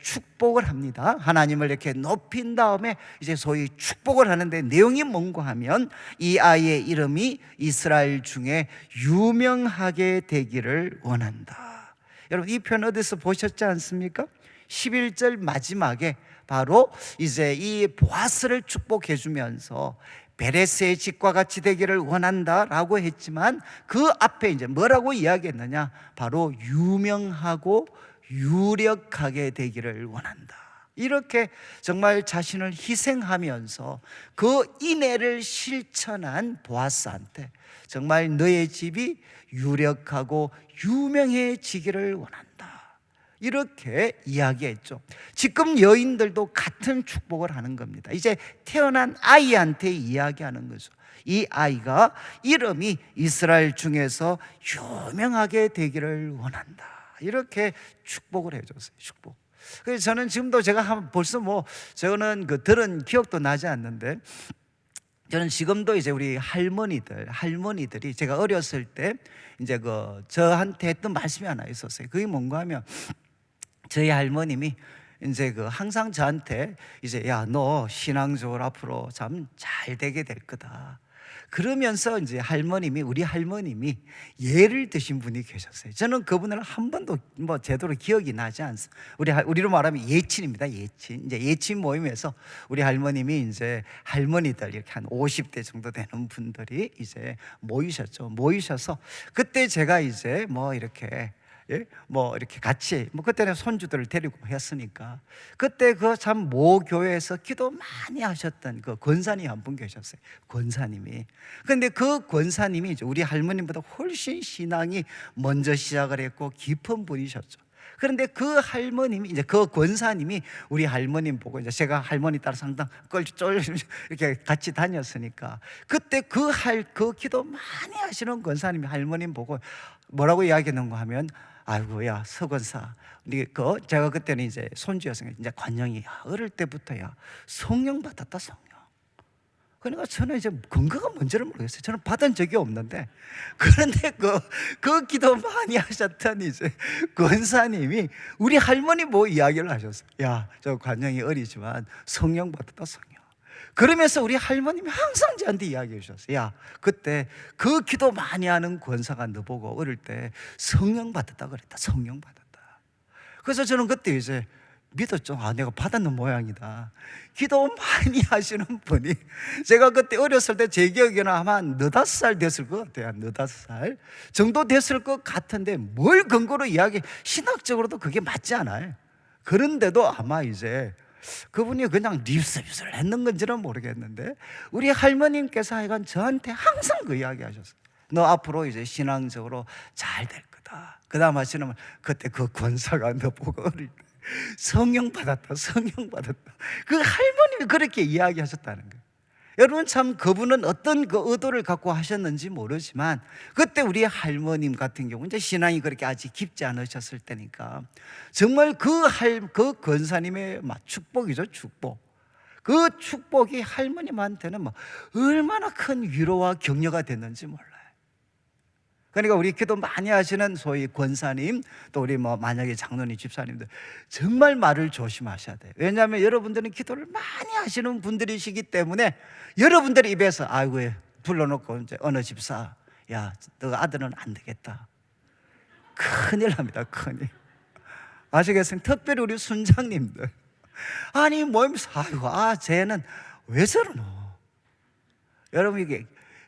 축복을 합니다. 하나님을 이렇게 높인 다음에 이제 소위 축복을 하는데, 내용이 뭔가 하면 이 아이의 이름이 이스라엘 중에 유명하게 되기를 원한다. 여러분, 이 표현 어디서 보셨지 않습니까? 11절 마지막에 바로 이제 이 보아스를 축복해 주면서 베레스의 집과 같이 되기를 원한다라고 했지만, 그 앞에 이제 뭐라고 이야기했느냐? 바로 유명하고 유력하게 되기를 원한다. 이렇게 정말 자신을 희생하면서 그 인애를 실천한 보아스한테 정말 너의 집이 유력하고 유명해지기를 원한다. 이렇게 이야기했죠. 지금 여인들도 같은 축복을 하는 겁니다. 이제 태어난 아이한테 이야기하는 거죠. 이 아이가 이름이 이스라엘 중에서 유명하게 되기를 원한다. 이렇게 축복을 해줬어요. 축복. 그래서 저는 지금도 제가 벌써 저는 들은 기억도 나지 않는데, 저는 지금도 이제 우리 할머니들이 제가 어렸을 때 이제 저한테 했던 말씀이 하나 있었어요. 그게 뭔가 하면, 저희 할머님이 이제 항상 저한테 이제 야, 너 신앙적으로 앞으로 참 잘 되게 될 거다. 그러면서 이제 우리 할머님이 예를 드신 분이 계셨어요. 저는 그분을 한 번도 제대로 기억이 나지 않습니다. 우리로 말하면 예친입니다. 예친. 이제 예친 모임에서 우리 할머님이 이제 할머니들 이렇게 한 50대 정도 되는 분들이 이제 모이셨죠. 모이셔서 그때 제가 이제 이렇게 이렇게 같이 그때는 손주들을 데리고 했으니까, 그때 참 모교회에서 기도 많이 하셨던 그 권사님 한 분 계셨어요. 권사님이. 근데 그 권사님이 이제 우리 할머님보다 훨씬 신앙이 먼저 시작을 했고 깊은 분이셨죠. 그런데 그 할머님이, 이제 그 권사님이 우리 할머님 보고, 이제 제가 할머니 따라 상당 껄쫄 이렇게 같이 다녔으니까, 그때 그 기도 많이 하시는 권사님이 할머님 보고 뭐라고 이야기했는가 하면, 아이고, 야, 서 권사, 제가 그때는 이제 손주였으니까, 이제 관영이, 어릴 때부터야 성령 받았다, 성령. 그러니까 저는 이제 근거가 뭔지를 모르겠어요. 저는 받은 적이 없는데, 그런데 그 기도 많이 하셨던 이제 권사님이 우리 할머니 뭐 이야기를 하셨어요. 야, 저 관영이 어리지만 성령 받았다, 성령. 그러면서 우리 할머님이 항상 저한테 이야기해 주셨어요. 야, 그때 그 기도 많이 하는 권사가 너보고 어릴 때 성령 받았다 그랬다, 성령 받았다. 그래서 저는 그때 이제 믿었죠. 아, 내가 받았는 모양이다. 기도 많이 하시는 분이, 제가 그때 어렸을 때 제 기억에는 아마 한 4-5살 됐을 것 같아요. 4-5살 정도 됐을 것 같은데, 뭘 근거로 신학적으로도 그게 맞지 않아요. 그런데도 아마 이제 그분이 그냥 립서비스를 했는 건지는 모르겠는데, 우리 할머님께서 하여간 저한테 항상 그 이야기 하셨어요. 너 앞으로 이제 신앙적으로 잘 될 거다. 그 다음 하시는, 그때 그 권사가 너 보고 어릴 때 성령 받았다, 성령 받았다. 그 할머님이 그렇게 이야기하셨다는 거예요. 여러분, 참 그분은 어떤 그 의도를 갖고 하셨는지 모르지만, 그때 우리 할머님 같은 경우 이제 신앙이 그렇게 아직 깊지 않으셨을 때니까 정말 그 권사님의 축복이죠, 축복. 그 축복이 할머님한테는 얼마나 큰 위로와 격려가 됐는지 몰라요. 그러니까 우리 기도 많이 하시는 소위 권사님, 또 우리 만약에 장로님, 집사님들, 정말 말을 조심하셔야 돼요. 왜냐하면 여러분들은 기도를 많이 하시는 분들이시기 때문에, 여러분들 입에서 아이고, 불러놓고 이제 어느 집사, 야, 너 아들은 안 되겠다, 큰일 납니다, 큰일. 아시겠어요? 특별히 우리 순장님들, 아니 모임에서 아이고, 쟤는 왜 저러노. 여러분, 이게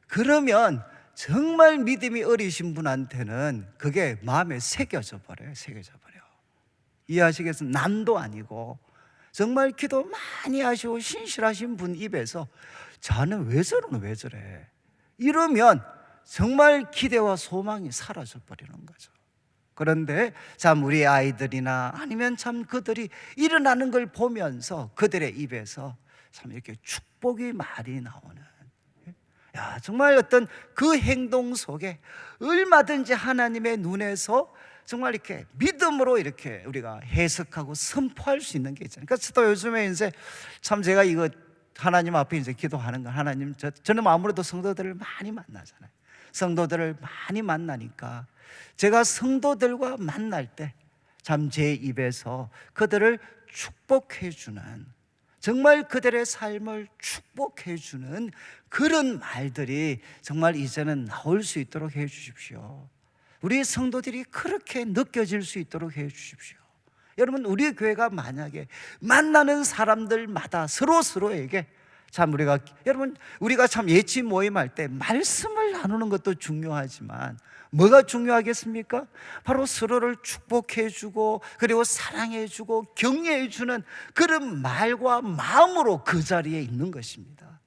그러면 정말 믿음이 어리신 분한테는 그게 마음에 새겨져 버려요. 이해하시겠어요? 남도 아니고 정말 기도 많이 하시고 신실하신 분 입에서 자는 왜 저러노, 왜 저래, 이러면 정말 기대와 소망이 사라져 버리는 거죠. 그런데 참 우리 아이들이나 아니면 참 그들이 일어나는 걸 보면서 그들의 입에서 참 이렇게 축복이 많이 나오는, 야, 정말 어떤 그 행동 속에 얼마든지 하나님의 눈에서 정말 이렇게 믿음으로 이렇게 우리가 해석하고 선포할 수 있는 게 있잖아요. 그러니까 또 요즘에 이제 참 제가 이거 하나님 앞에 이제 기도하는 건, 하나님, 저는 아무래도 성도들을 많이 만나잖아요. 성도들을 많이 만나니까 제가 성도들과 만날 때 참 제 입에서 그들을 축복해 주는, 정말 그들의 삶을 축복해 주는 그런 말들이 정말 이제는 나올 수 있도록 해 주십시오. 우리 성도들이 그렇게 느껴질 수 있도록 해 주십시오. 여러분, 우리 교회가 만약에 만나는 사람들마다 서로에게 참 우리가 참 예치 모임할 때 말씀을 나누는 것도 중요하지만 뭐가 중요하겠습니까? 바로 서로를 축복해 주고, 그리고 사랑해 주고 격려해 주는 그런 말과 마음으로 그 자리에 있는 것입니다.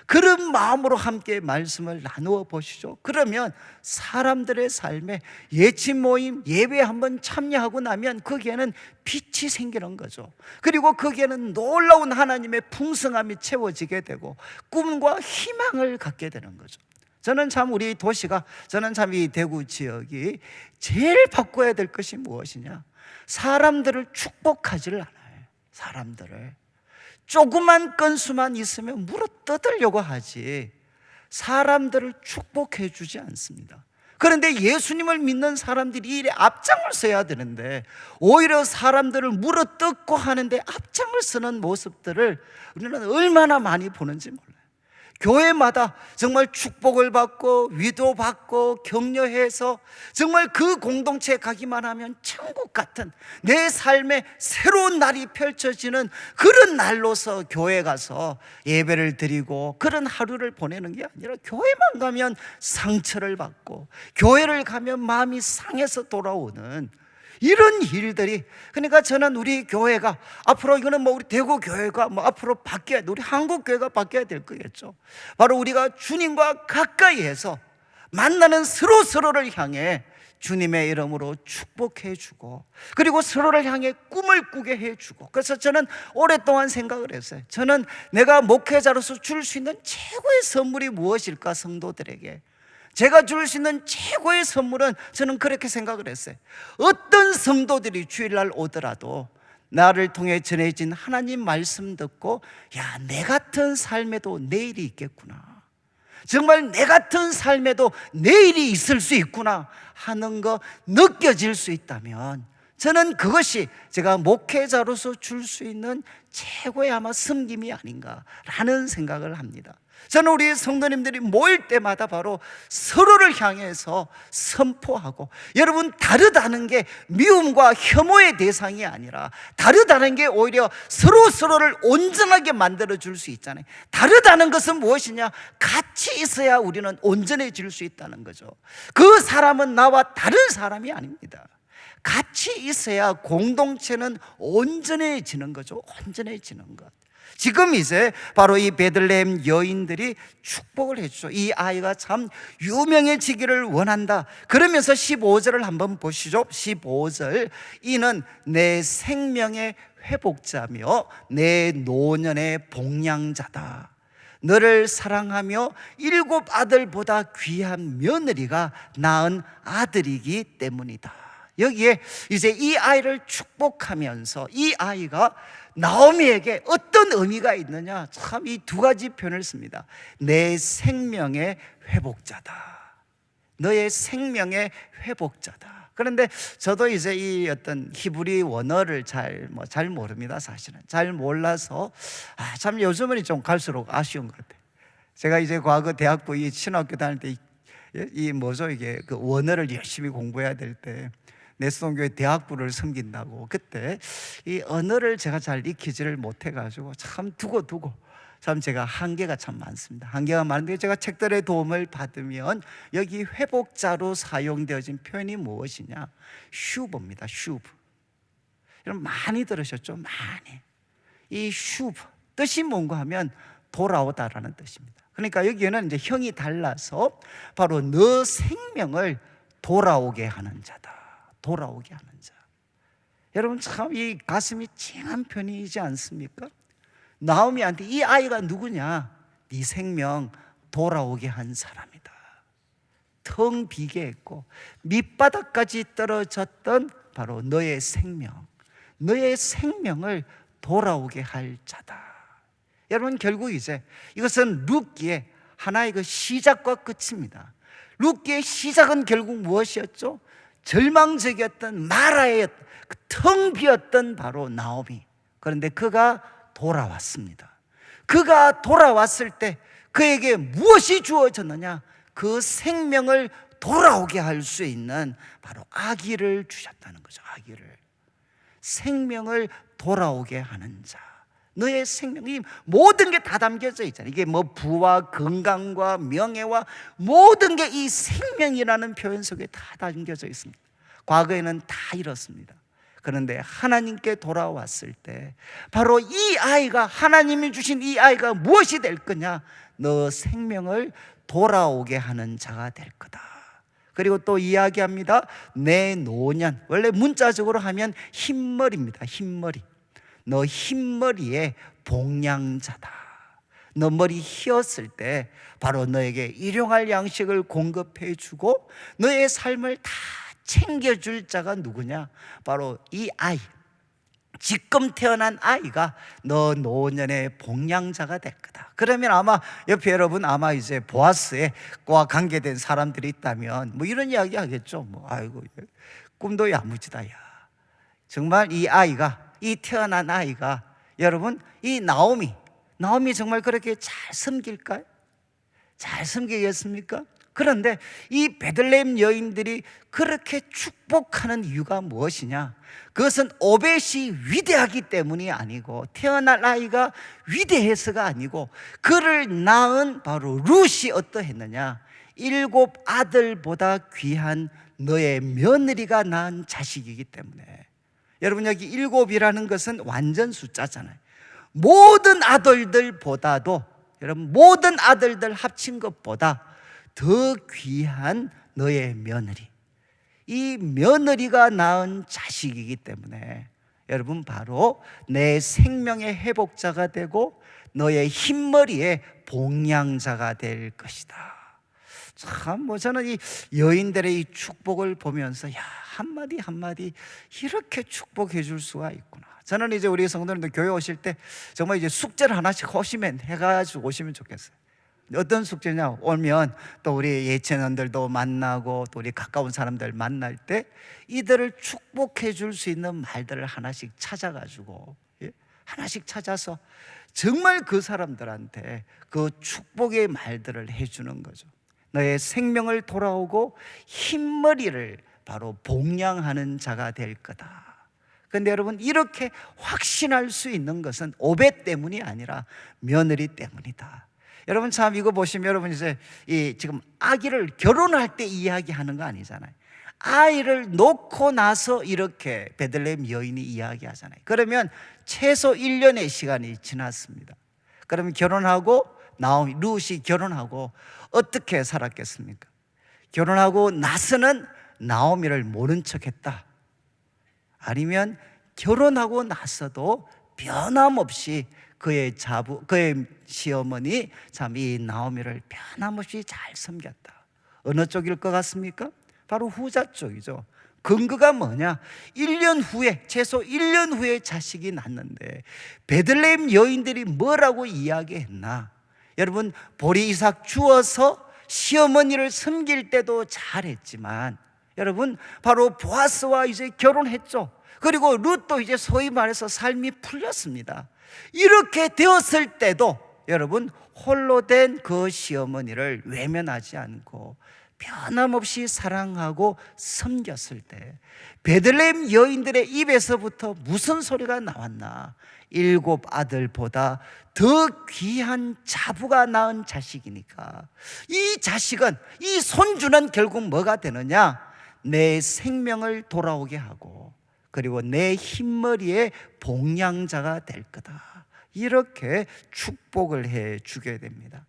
그런 마음으로 함께 말씀을 나누어 보시죠. 그러면 사람들의 삶에 예치 모임, 예배에 한번 참여하고 나면 거기에는 빛이 생기는 거죠. 그리고 거기에는 놀라운 하나님의 풍성함이 채워지게 되고 꿈과 희망을 갖게 되는 거죠. 저는 참 우리 도시가, 저는 참 이 대구 지역이 제일 바꿔야 될 것이 무엇이냐, 사람들을 축복하지를 않아요. 사람들을 조그만 건수만 있으면 물어 뜯으려고 하지 사람들을 축복해 주지 않습니다. 그런데 예수님을 믿는 사람들이 이 일에 앞장을 서야 되는데 오히려 사람들을 물어 뜯고 하는데 앞장을 서는 모습들을 우리는 얼마나 많이 보는지 몰라요. 교회마다 정말 축복을 받고 위로받고 격려해서 정말 그 공동체에 가기만 하면 천국 같은 내 삶에 새로운 날이 펼쳐지는 그런 날로서 교회에 가서 예배를 드리고 그런 하루를 보내는 게 아니라, 교회만 가면 상처를 받고 교회를 가면 마음이 상해서 돌아오는 이런 일들이, 그러니까 저는 우리 교회가 앞으로, 이거는 우리 대구 교회가 앞으로 바뀌어야 돼. 우리 한국 교회가 바뀌어야 될 거겠죠. 바로 우리가 주님과 가까이에서 만나는 서로를 향해 주님의 이름으로 축복해 주고, 그리고 서로를 향해 꿈을 꾸게 해 주고. 그래서 저는 오랫동안 생각을 했어요. 저는 내가 목회자로서 줄 수 있는 최고의 선물이 무엇일까? 성도들에게 제가 줄 수 있는 최고의 선물은, 저는 그렇게 생각을 했어요. 어떤 성도들이 주일날 오더라도 나를 통해 전해진 하나님 말씀 듣고, 야, 내 같은 삶에도 내일이 있겠구나, 정말 내 같은 삶에도 내일이 있을 수 있구나 하는 거 느껴질 수 있다면, 저는 그것이 제가 목회자로서 줄 수 있는 최고의 아마 섬김이 아닌가라는 생각을 합니다. 저는 우리 성도님들이 모일 때마다 바로 서로를 향해서 선포하고, 여러분, 다르다는 게 미움과 혐오의 대상이 아니라, 다르다는 게 오히려 서로를 온전하게 만들어줄 수 있잖아요. 다르다는 것은 무엇이냐? 같이 있어야 우리는 온전해질 수 있다는 거죠. 그 사람은 나와 다른 사람이 아닙니다. 같이 있어야 공동체는 온전해지는 거죠. 온전해지는 것. 지금 이제 바로 이 베들레헴 여인들이 축복을 해주죠. 이 아이가 참 유명해지기를 원한다. 그러면서 15절을 한번 보시죠. 15절, 이는 내 생명의 회복자며 내 노년의 복량자다. 너를 사랑하며 7 아들보다 귀한 며느리가 낳은 아들이기 때문이다. 여기에 이제 이 아이를 축복하면서 이 아이가 나오미에게 어떤 의미가 있느냐, 참 이 두 가지 표현을 씁니다. 내 생명의 회복자다. 너의 생명의 회복자다. 그런데 저도 이제 이 어떤 히브리 원어를 잘 모릅니다. 사실은 잘 몰라서 참 요즘은 좀 갈수록 아쉬운 것 같아요. 제가 이제 과거 대학부 이 신학교 다닐 때 이 뭐죠, 이게 그 원어를 열심히 공부해야 될 때 내수동교회 대학부를 섬긴다고, 그때 이 언어를 제가 잘 익히지를 못해가지고 참 두고 참 제가 한계가 참 많습니다. 한계가 많은데, 제가 책들의 도움을 받으면 여기 회복자로 사용되어진 표현이 무엇이냐? 슈브입니다. 슈브. 여러분 많이 들으셨죠? 많이. 이 슈브 뜻이 뭔가 하면 돌아오다라는 뜻입니다. 그러니까 여기에는 이제 형이 달라서 바로 너 생명을 돌아오게 하는 자다. 돌아오게 하는 자. 여러분 참 이 가슴이 찡한 편이지 않습니까? 나오미한테 이 아이가 누구냐? 네 생명 돌아오게 한 사람이다. 텅 비게 했고 밑바닥까지 떨어졌던 바로 너의 생명, 너의 생명을 돌아오게 할 자다. 여러분 결국 이제 이것은 룻기의 하나의 그 시작과 끝입니다. 룻기의 시작은 결국 무엇이었죠? 절망적이었던 마라의 텅 비었던 바로 나오미. 그런데 그가 돌아왔습니다. 그가 돌아왔을 때 그에게 무엇이 주어졌느냐? 그 생명을 돌아오게 할 수 있는 바로 아기를 주셨다는 거죠. 아기를. 생명을 돌아오게 하는 자. 너의 생명이 모든 게 다 담겨져 있잖아요. 이게 뭐 부와 건강과 명예와 모든 게 이 생명이라는 표현 속에 다 담겨져 있습니다. 과거에는 다 이렇습니다. 그런데 하나님께 돌아왔을 때 바로 이 아이가, 하나님이 주신 이 아이가 무엇이 될 거냐? 너 생명을 돌아오게 하는 자가 될 거다. 그리고 또 이야기합니다. 내 노년, 원래 문자적으로 하면 흰머리입니다. 흰머리. 너 흰머리의 복량자다. 너 머리 휘었을 때 바로 너에게 일용할 양식을 공급해 주고 너의 삶을 다 챙겨줄 자가 누구냐? 바로 이 아이, 지금 태어난 아이가 너 노년의 복량자가 될 거다. 그러면 아마 옆에 여러분 아마 이제 보아스와 관계된 사람들이 있다면 뭐 이런 이야기 하겠죠. 뭐 아이고 꿈도 야무지다. 야 정말 이 아이가, 이 태어난 아이가, 여러분 이 나오미 정말 그렇게 잘 섬길까요? 잘 섬기겠습니까? 그런데 이 베들레헴 여인들이 그렇게 축복하는 이유가 무엇이냐? 그것은 오벳이 위대하기 때문이 아니고, 태어날 아이가 위대해서가 아니고, 그를 낳은 바로 룻이 어떠했느냐? 7 아들보다 귀한 너의 며느리가 낳은 자식이기 때문에. 여러분 여기 7이라는 것은 완전 숫자잖아요. 모든 아들들보다도, 여러분 모든 아들들 합친 것보다 더 귀한 너의 며느리. 이 며느리가 낳은 자식이기 때문에 여러분 바로 내 생명의 회복자가 되고 너의 흰머리의 봉양자가 될 것이다. 참 저는 이 여인들의 이 축복을 보면서 한마디 한마디 이렇게 축복해 줄 수가 있구나. 저는 이제 우리 성도님들 교회 오실 때 정말 이제 숙제를 하나씩 해가지고 오시면 좋겠어요. 어떤 숙제냐, 오면 또 우리 예체원들도 만나고 또 우리 가까운 사람들 만날 때 이들을 축복해 줄 수 있는 말들을 하나씩 찾아가지고 하나씩 찾아서 정말 그 사람들한테 그 축복의 말들을 해주는 거죠. 너의 생명을 돌아오고 흰머리를 바로 봉양하는 자가 될 거다. 그런데 여러분, 이렇게 확신할 수 있는 것은 오벳 때문이 아니라 며느리 때문이다. 여러분 참 이거 보시면 여러분 이제 지금 아기를 결혼할 때 이야기하는 거 아니잖아요. 아이를 놓고 나서 이렇게 베들레헴 여인이 이야기하잖아요. 그러면 최소 1년의 시간이 지났습니다. 그러면 결혼하고 나오미, 룻이 결혼하고 어떻게 살았겠습니까? 결혼하고 나서는 나오미를 모른 척했다? 아니면 결혼하고 나서도 변함없이 그의 시어머니 참 이 나오미를 변함없이 잘 섬겼다. 어느 쪽일 것 같습니까? 바로 후자 쪽이죠. 근거가 뭐냐? 1년 후에, 최소 1년 후에 자식이 낳는데 베들레헴 여인들이 뭐라고 이야기했나? 여러분, 보리 이삭 주어서 시어머니를 섬길 때도 잘했지만 여러분 바로 보아스와 이제 결혼했죠. 그리고 룻도 이제 소위 말해서 삶이 풀렸습니다. 이렇게 되었을 때도 여러분 홀로 된 그 시어머니를 외면하지 않고 변함없이 사랑하고 섬겼을 때 베들레헴 여인들의 입에서부터 무슨 소리가 나왔나? 7 아들보다 더 귀한 자부가 낳은 자식이니까 이 자식은, 이 손주는 결국 뭐가 되느냐? 내 생명을 돌아오게 하고 그리고 내 흰머리의 봉양자가 될 거다. 이렇게 축복을 해 주게 됩니다.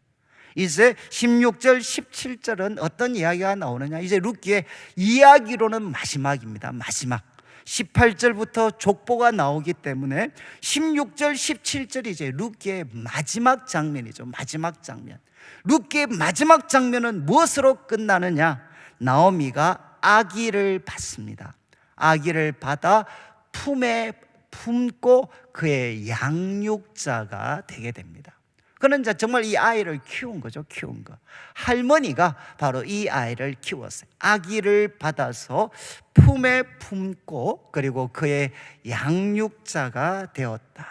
이제 16절 17절은 어떤 이야기가 나오느냐? 이제 룻기의 이야기로는 마지막입니다. 마지막 18절부터 족보가 나오기 때문에 16절 17절이 이제 룻기의 마지막 장면이죠. 마지막 장면. 룻기의 마지막 장면은 무엇으로 끝나느냐? 나오미가 아기를 받습니다. 아기를 받아 품에 품고 그의 양육자가 되게 됩니다. 그는 정말 이 아이를 키운 거죠. 키운 거. 할머니가 바로 이 아이를 키웠어요. 아기를 받아서 품에 품고 그리고 그의 양육자가 되었다.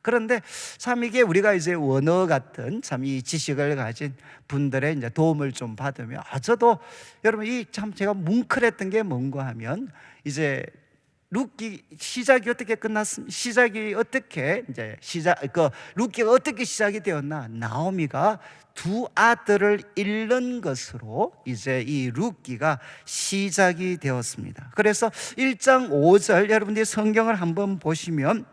그런데 참 이게 우리가 이제 원어 같은 참 이 지식을 가진 분들의 이제 도움을 좀 받으면 저도 여러분 이 참 제가 뭉클했던 게 뭔가 하면 이제 룻기 시작이 어떻게 끝났습니까? 시작이 어떻게 이제 룻기가 어떻게 시작이 되었나? 나오미가 2 아들을 잃는 것으로 이제 이 룻기가 시작이 되었습니다. 그래서 1장 5절 여러분들이 성경을 한번 보시면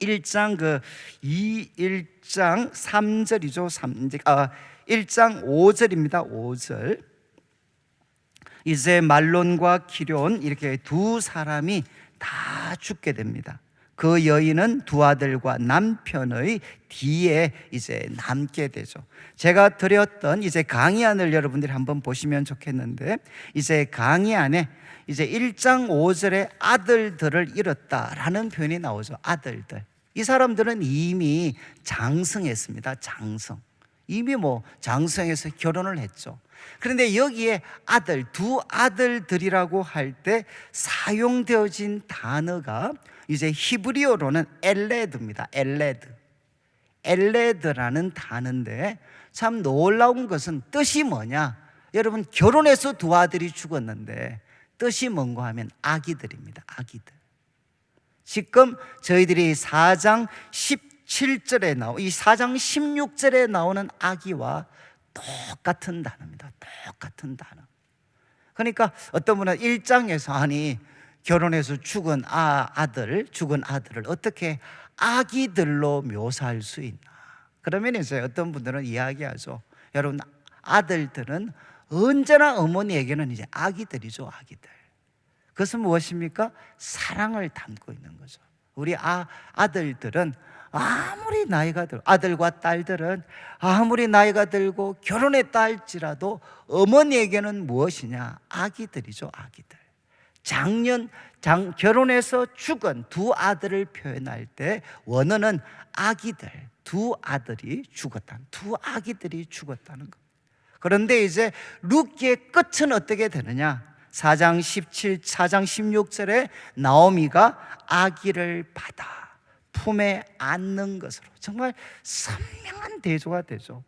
1장 1장 3절이죠. 1장 5절입니다. 5절. 이제 말론과 기럨 이렇게 2 사람이 다 죽게 됩니다. 그 여인은 2 아들과 남편의 뒤에 이제 남게 되죠. 제가 드렸던 이제 강의안을 여러분들이 한번 보시면 좋겠는데, 이제 강의안에 이제 1장 5절에 아들들을 잃었다라는 표현이 나오죠. 아들들. 이 사람들은 이미 장성했습니다. 장성. 이미 장성해서 결혼을 했죠. 그런데 여기에 아들, 2 아들들이라고 할 때 사용되어진 단어가 이제 히브리어로는 엘레드입니다. 엘레드라는 단어인데 참 놀라운 것은 뜻이 뭐냐? 여러분 결혼해서 2 아들이 죽었는데 뜻이 뭔가 하면 아기들입니다. 아기들. 지금 저희들이 4장 17절에 이 4장 16절에 나오는 아기와 똑같은 단어입니다. 똑같은 단어. 그러니까 어떤 분은 1장에서 아니 결혼해서 죽은 아들을 어떻게 아기들로 묘사할 수 있나? 그러면 이제 어떤 분들은 이야기하죠. 여러분 아들들은 언제나 어머니에게는 이제 아기들이죠. 아기들. 그것은 무엇입니까? 사랑을 담고 있는 거죠. 우리 아들들은 아무리 나이가 들고, 아들과 딸들은 아무리 나이가 들고 결혼했다 할지라도 어머니에게는 무엇이냐? 아기들이죠, 아기들. 결혼해서 죽은 두 아들을 표현할 때 원어는 아기들, 두 아들이 죽었다는, 두 아기들이 죽었다는 것. 그런데 이제 룻기의 끝은 어떻게 되느냐? 4장 16절에 나오미가 아기를 받아 품에 안는 것으로 정말 선명한 대조가 되죠.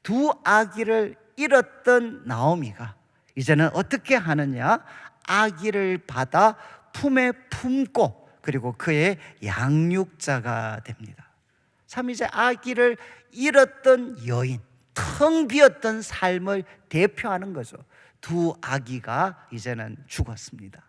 두 아기를 잃었던 나오미가 이제는 어떻게 하느냐? 아기를 받아 품에 품고 그리고 그의 양육자가 됩니다. 참 이제 아기를 잃었던 여인, 텅 비었던 삶을 대표하는 거죠. 두 아기가 이제는 죽었습니다.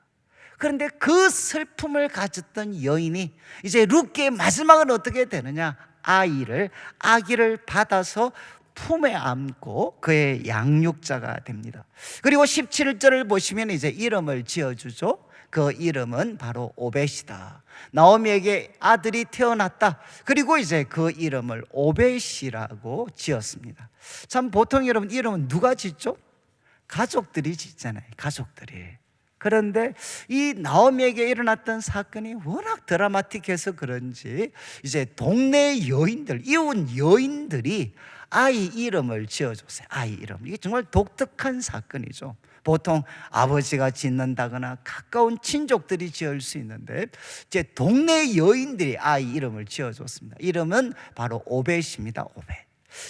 그런데 그 슬픔을 가졌던 여인이 이제 룻기의 마지막은 어떻게 되느냐? 아기를 받아서 품에 안고 그의 양육자가 됩니다. 그리고 17절을 보시면 이제 이름을 지어주죠. 그 이름은 바로 오벳이다. 나오미에게 아들이 태어났다. 그리고 이제 그 이름을 오벳이라고 지었습니다. 참 보통 여러분 이름은 누가 짓죠? 가족들이 짓잖아요. 가족들이. 그런데 이 나오미에게 일어났던 사건이 워낙 드라마틱해서 그런지 이제 동네 여인들, 이웃 여인들이 아이 이름을 지어줬어요. 아이 이름. 이게 정말 독특한 사건이죠. 보통 아버지가 짓는다거나 가까운 친족들이 지을 수 있는데 이제 동네 여인들이 아이 이름을 지어줬습니다. 이름은 바로 오벳입니다. 오벳.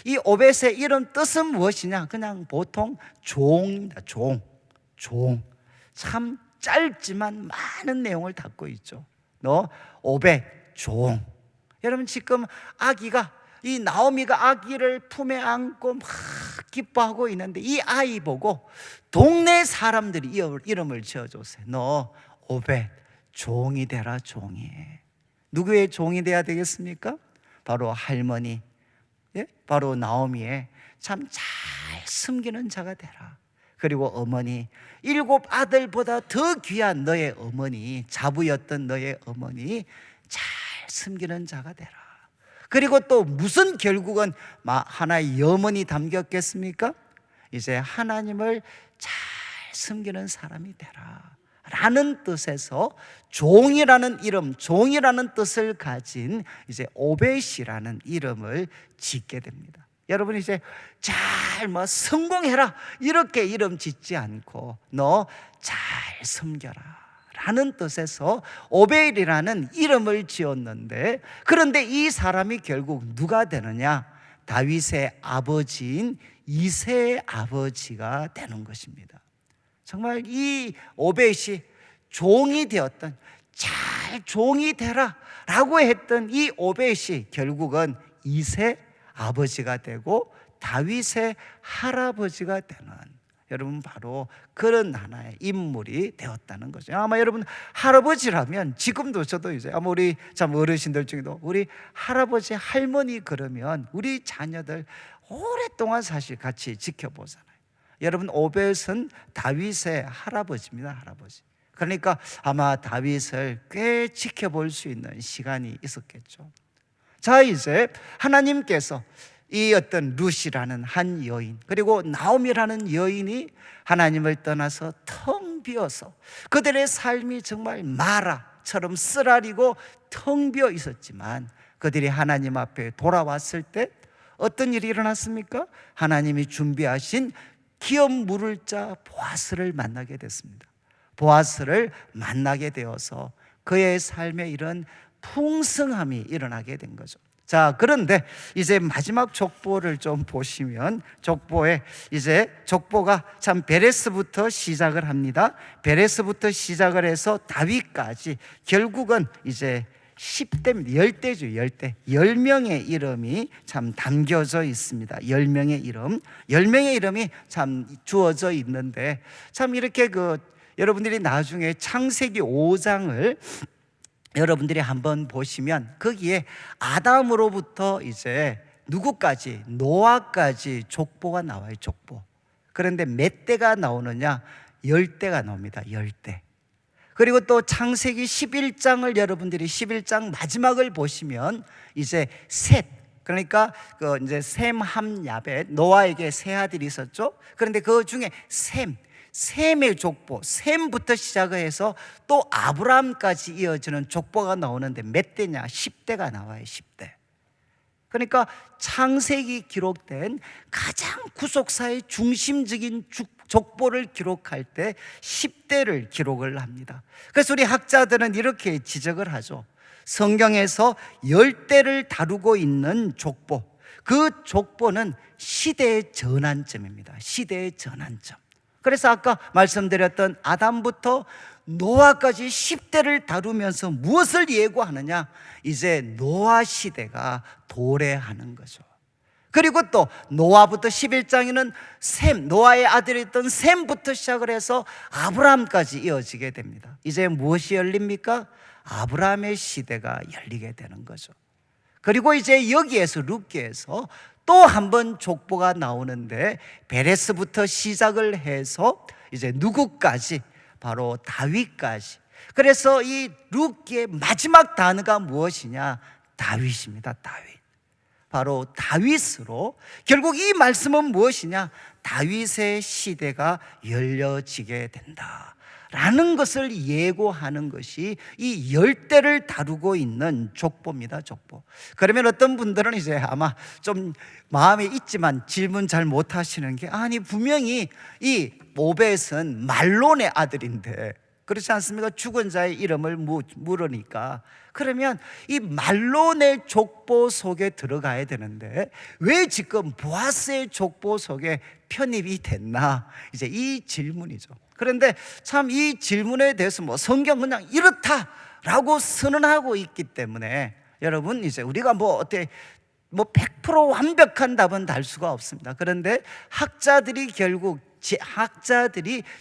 이 오벳의 이름 뜻은 무엇이냐? 그냥 보통 종입니다. 종. 참 짧지만 많은 내용을 담고 있죠. 너 오벳, 종. 여러분 지금 이 나오미가 아기를 품에 안고 막 기뻐하고 있는데 이 아이 보고 동네 사람들이 이름을 지어줬어요. 너 오벳, 종이 되라. 종이. 누구의 종이 돼야 되겠습니까? 바로 할머니, 바로 나오미의 참 잘 섬기는 자가 되라. 그리고 어머니, 7 아들보다 더 귀한 너의 어머니, 자부였던 너의 어머니 잘 섬기는 자가 되라. 그리고 또 무슨 결국은 하나의 염원이 담겼겠습니까? 이제 하나님을 잘 섬기는 사람이 되라 라는 뜻에서 종이라는 이름, 종이라는 뜻을 가진 이제 오벳이라는 이름을 짓게 됩니다. 여러분 이제 잘 성공해라 이렇게 이름 짓지 않고 너 잘 섬겨라 라는 뜻에서 오벳이라는 이름을 지었는데, 그런데 이 사람이 결국 누가 되느냐? 다윗의 아버지인 이새의 아버지가 되는 것입니다. 정말 이 오벳이 종이 되었던, 잘 종이 되라 라고 했던 이 오벳이 결국은 이새 아버지가 되고 다윗의 할아버지가 되는, 여러분 바로 그런 하나의 인물이 되었다는 거죠. 아마 여러분 할아버지라면 지금도 저도 이제 아마 우리 참 어르신들 중에도 우리 할아버지 할머니 그러면 우리 자녀들 오랫동안 사실 같이 지켜보잖아요. 여러분 오벳은 다윗의 할아버지입니다. 할아버지. 그러니까 아마 다윗을 꽤 지켜볼 수 있는 시간이 있었겠죠. 자, 이제 하나님께서 이 어떤 룻이라는 한 여인, 그리고 나오미라는 여인이 하나님을 떠나서 텅 비어서 그들의 삶이 정말 마라처럼 쓰라리고 텅 비어 있었지만 그들이 하나님 앞에 돌아왔을 때 어떤 일이 일어났습니까? 하나님이 준비하신 기업 물을 자 보아스를 만나게 됐습니다. 보아스를 만나게 되어서 그의 삶에 이런 풍성함이 일어나게 된 거죠. 자, 그런데 이제 마지막 족보를 좀 보시면 족보가 참 베레스부터 시작을 합니다. 베레스부터 시작을 해서 다윗까지 결국은 이제 10대입니다. 10대죠. 10대. 10명의 이름이 참 담겨져 있습니다. 10명의 이름. 10명의 이름이 참 주어져 있는데 참 이렇게 여러분들이 나중에 창세기 5장을 여러분들이 한번 보시면 거기에 아담으로부터 이제 누구까지? 노아까지 족보가 나와요. 족보. 그런데 몇 대가 나오느냐? 10대가 나옵니다. 10대. 그리고 또 창세기 11장을 여러분들이 11장 마지막을 보시면 이제 셋, 그러니까 그 이제 셈, 함, 야벳, 노아에게 세 아들이 있었죠. 그런데 그 중에 셈의 족보, 셈부터 시작을 해서 또 아브라함까지 이어지는 족보가 나오는데 몇 대냐? 10대가 나와요. 10대. 그러니까 창세기 기록된 가장 구속사의 중심적인 족보를 기록할 때 10대를 기록을 합니다. 그래서 우리 학자들은 이렇게 지적을 하죠. 성경에서 10대를 다루고 있는 족보, 그 족보는 시대의 전환점입니다. 시대의 전환점. 그래서 아까 말씀드렸던 아담부터 노아까지 10대를 다루면서 무엇을 예고하느냐? 이제 노아 시대가 도래하는 거죠. 그리고 또 노아부터 11장에는 셈, 노아의 아들이었던 셈부터 시작을 해서 아브라함까지 이어지게 됩니다. 이제 무엇이 열립니까? 아브라함의 시대가 열리게 되는 거죠. 그리고 이제 여기에서 룻기에서 또 한 번 족보가 나오는데 베레스부터 시작을 해서 이제 누구까지? 바로 다윗까지. 그래서 이 룻기의 마지막 단어가 무엇이냐? 다윗입니다. 다윗. 바로 다윗으로 결국 이 말씀은 무엇이냐? 다윗의 시대가 열려지게 된다 라는 것을 예고하는 것이 이 10대를 다루고 있는 족보입니다. 족보. 그러면 어떤 분들은 이제 아마 좀 마음에 있지만 질문 잘 못하시는 게, 아니 분명히 이 오벳은 말론의 아들인데, 그렇지 않습니까? 죽은 자의 이름을 물으니까, 그러면 이 말론의 족보 속에 들어가야 되는데 왜 지금 보아스의 족보 속에 편입이 됐나? 이제 이 질문이죠. 그런데 참 이 질문에 대해서 뭐 성경 그냥 이렇다라고 선언하고 있기 때문에 여러분, 이제 우리가 뭐 어때 뭐 100% 완벽한 답은 달 수가 없습니다. 그런데 학자들이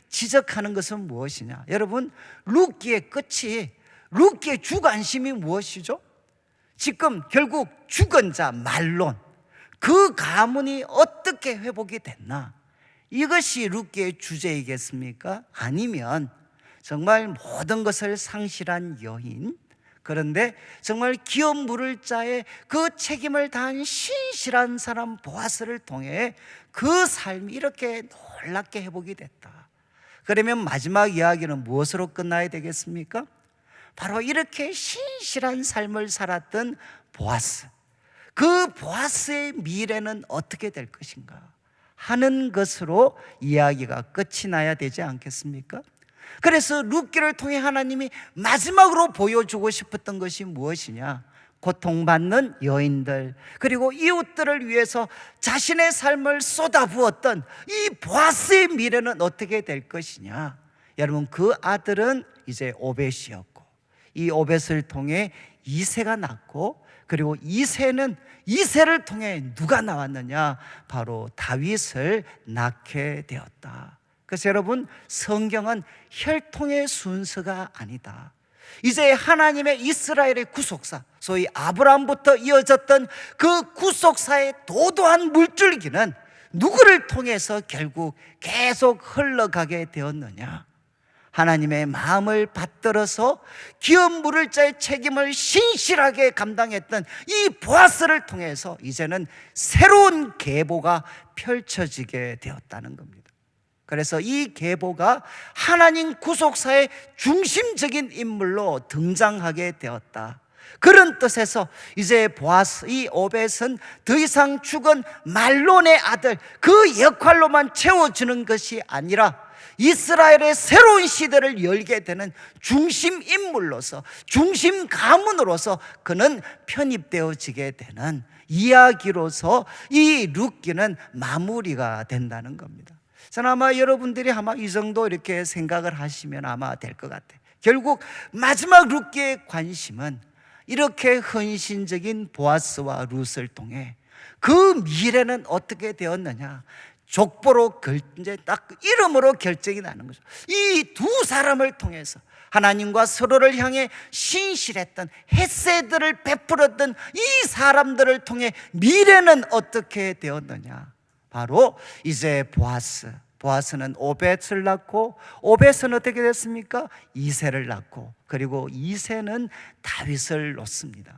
지적하는 것은 무엇이냐? 여러분, 룻기의 끝이, 룻기의 주관심이 무엇이죠? 지금 결국 죽은 자 말론, 그 가문이 어떻게 회복이 됐나? 이것이 룻기의 주제이겠습니까? 아니면 정말 모든 것을 상실한 여인, 그런데 정말 기업 물을 자의 그 책임을 다한 신실한 사람 보아스를 통해 그 삶이 이렇게 놀랍게 회복이 됐다. 그러면 마지막 이야기는 무엇으로 끝나야 되겠습니까? 바로 이렇게 신실한 삶을 살았던 보아스, 그 보아스의 미래는 어떻게 될 것인가 하는 것으로 이야기가 끝이 나야 되지 않겠습니까? 그래서 룻기를 통해 하나님이 마지막으로 보여주고 싶었던 것이 무엇이냐? 고통받는 여인들, 그리고 이웃들을 위해서 자신의 삶을 쏟아부었던 이 보아스의 미래는 어떻게 될 것이냐? 여러분, 그 아들은 이제 오벳이었고, 이 오벳을 통해 이새가 났고, 그리고 이새를 통해 누가 나왔느냐? 바로 다윗을 낳게 되었다. 그래서 여러분, 성경은 혈통의 순서가 아니다. 이제 하나님의 이스라엘의 구속사, 소위 아브라함부터 이어졌던 그 구속사의 도도한 물줄기는 누구를 통해서 결국 계속 흘러가게 되었느냐? 하나님의 마음을 받들어서 기업 물을 자의 책임을 신실하게 감당했던 이 보아스를 통해서 이제는 새로운 계보가 펼쳐지게 되었다는 겁니다. 그래서 이 계보가 하나님 구속사의 중심적인 인물로 등장하게 되었다. 그런 뜻에서 이제 보아스, 이 오벳은 더 이상 죽은 말론의 아들, 그 역할로만 채워주는 것이 아니라 이스라엘의 새로운 시대를 열게 되는 중심 인물로서, 중심 가문으로서 그는 편입되어지게 되는 이야기로서 이 룻기는 마무리가 된다는 겁니다. 저는 아마 여러분들이 아마 이 정도 이렇게 생각을 하시면 아마 될 것 같아요. 결국 마지막 룻기의 관심은 이렇게 헌신적인 보아스와 룻을 통해 그 미래는 어떻게 되었느냐? 족보로 이제 딱 이름으로 결정이 나는 거죠. 이 두 사람을 통해서 하나님과 서로를 향해 신실했던 헤세드를 베풀었던 이 사람들을 통해 미래는 어떻게 되었느냐? 바로 이제 보아스는 오벳을 낳고, 오벳은 어떻게 됐습니까? 이새를 낳고, 그리고 이새는 다윗을 놓습니다.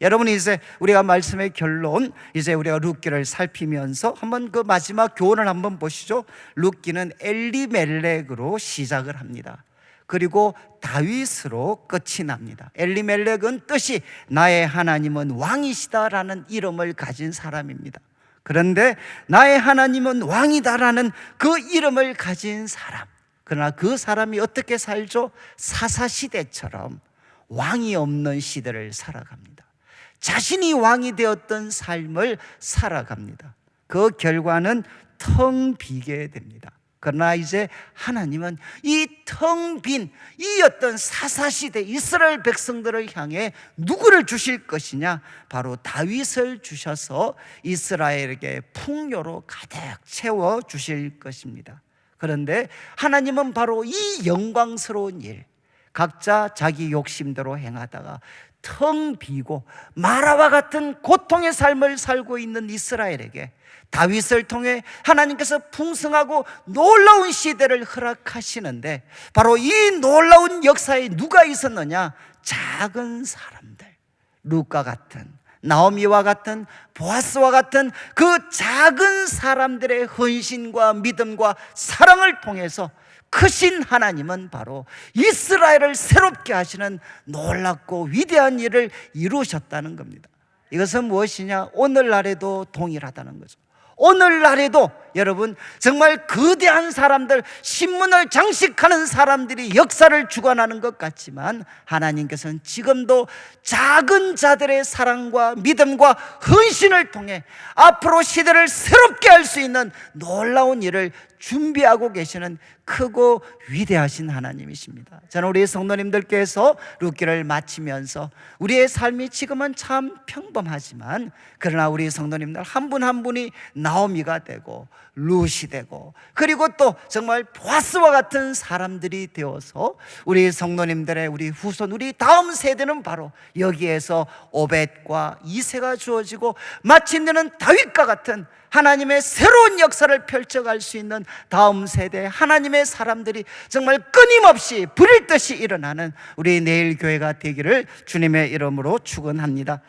여러분, 이제 우리가 말씀의 결론, 이제 우리가 룻기를 살피면서 한번 그 마지막 교훈을 한번 보시죠. 룻기는 엘리멜렉으로 시작을 합니다. 그리고 다윗으로 끝이 납니다. 엘리멜렉은 뜻이 나의 하나님은 왕이시다라는 이름을 가진 사람입니다. 그런데 나의 하나님은 왕이다라는 그 이름을 가진 사람, 그러나 그 사람이 어떻게 살죠? 사사시대처럼 왕이 없는 시대를 살아갑니다. 자신이 왕이 되었던 삶을 살아갑니다. 그 결과는 텅 비게 됩니다. 그러나 이제 하나님은 이 텅 빈 이 어떤 사사시대 이스라엘 백성들을 향해 누구를 주실 것이냐? 바로 다윗을 주셔서 이스라엘에게 풍요로 가득 채워 주실 것입니다. 그런데 하나님은 바로 이 영광스러운 일, 각자 자기 욕심대로 행하다가 텅 비고 마라와 같은 고통의 삶을 살고 있는 이스라엘에게 다윗을 통해 하나님께서 풍성하고 놀라운 시대를 허락하시는데, 바로 이 놀라운 역사에 누가 있었느냐? 작은 사람들, 룻과 같은, 나오미와 같은, 보아스와 같은 그 작은 사람들의 헌신과 믿음과 사랑을 통해서 크신 하나님은 바로 이스라엘을 새롭게 하시는 놀랍고 위대한 일을 이루셨다는 겁니다. 이것은 무엇이냐? 오늘날에도 동일하다는 거죠. 오늘날에도 여러분, 정말 거대한 사람들, 신문을 장식하는 사람들이 역사를 주관하는 것 같지만, 하나님께서는 지금도 작은 자들의 사랑과 믿음과 헌신을 통해 앞으로 시대를 새롭게 할 수 있는 놀라운 일을 준비하고 계시는 크고 위대하신 하나님이십니다. 저는 우리 성도님들께서 룻기를 마치면서 우리의 삶이 지금은 참 평범하지만, 그러나 우리 성도님들 한 분 한 분이 나오미가 되고 룻이 되고, 그리고 또 정말 보아스와 같은 사람들이 되어서 우리 성도님들의 우리 후손, 우리 다음 세대는 바로 여기에서 오벳과 이새가 주어지고, 마침내는 다윗과 같은 하나님의 새로운 역사를 펼쳐갈 수 있는 다음 세대 하나님의 사람들이 정말 끊임없이 불일 듯이 일어나는 우리 내일 교회가 되기를 주님의 이름으로 축원합니다.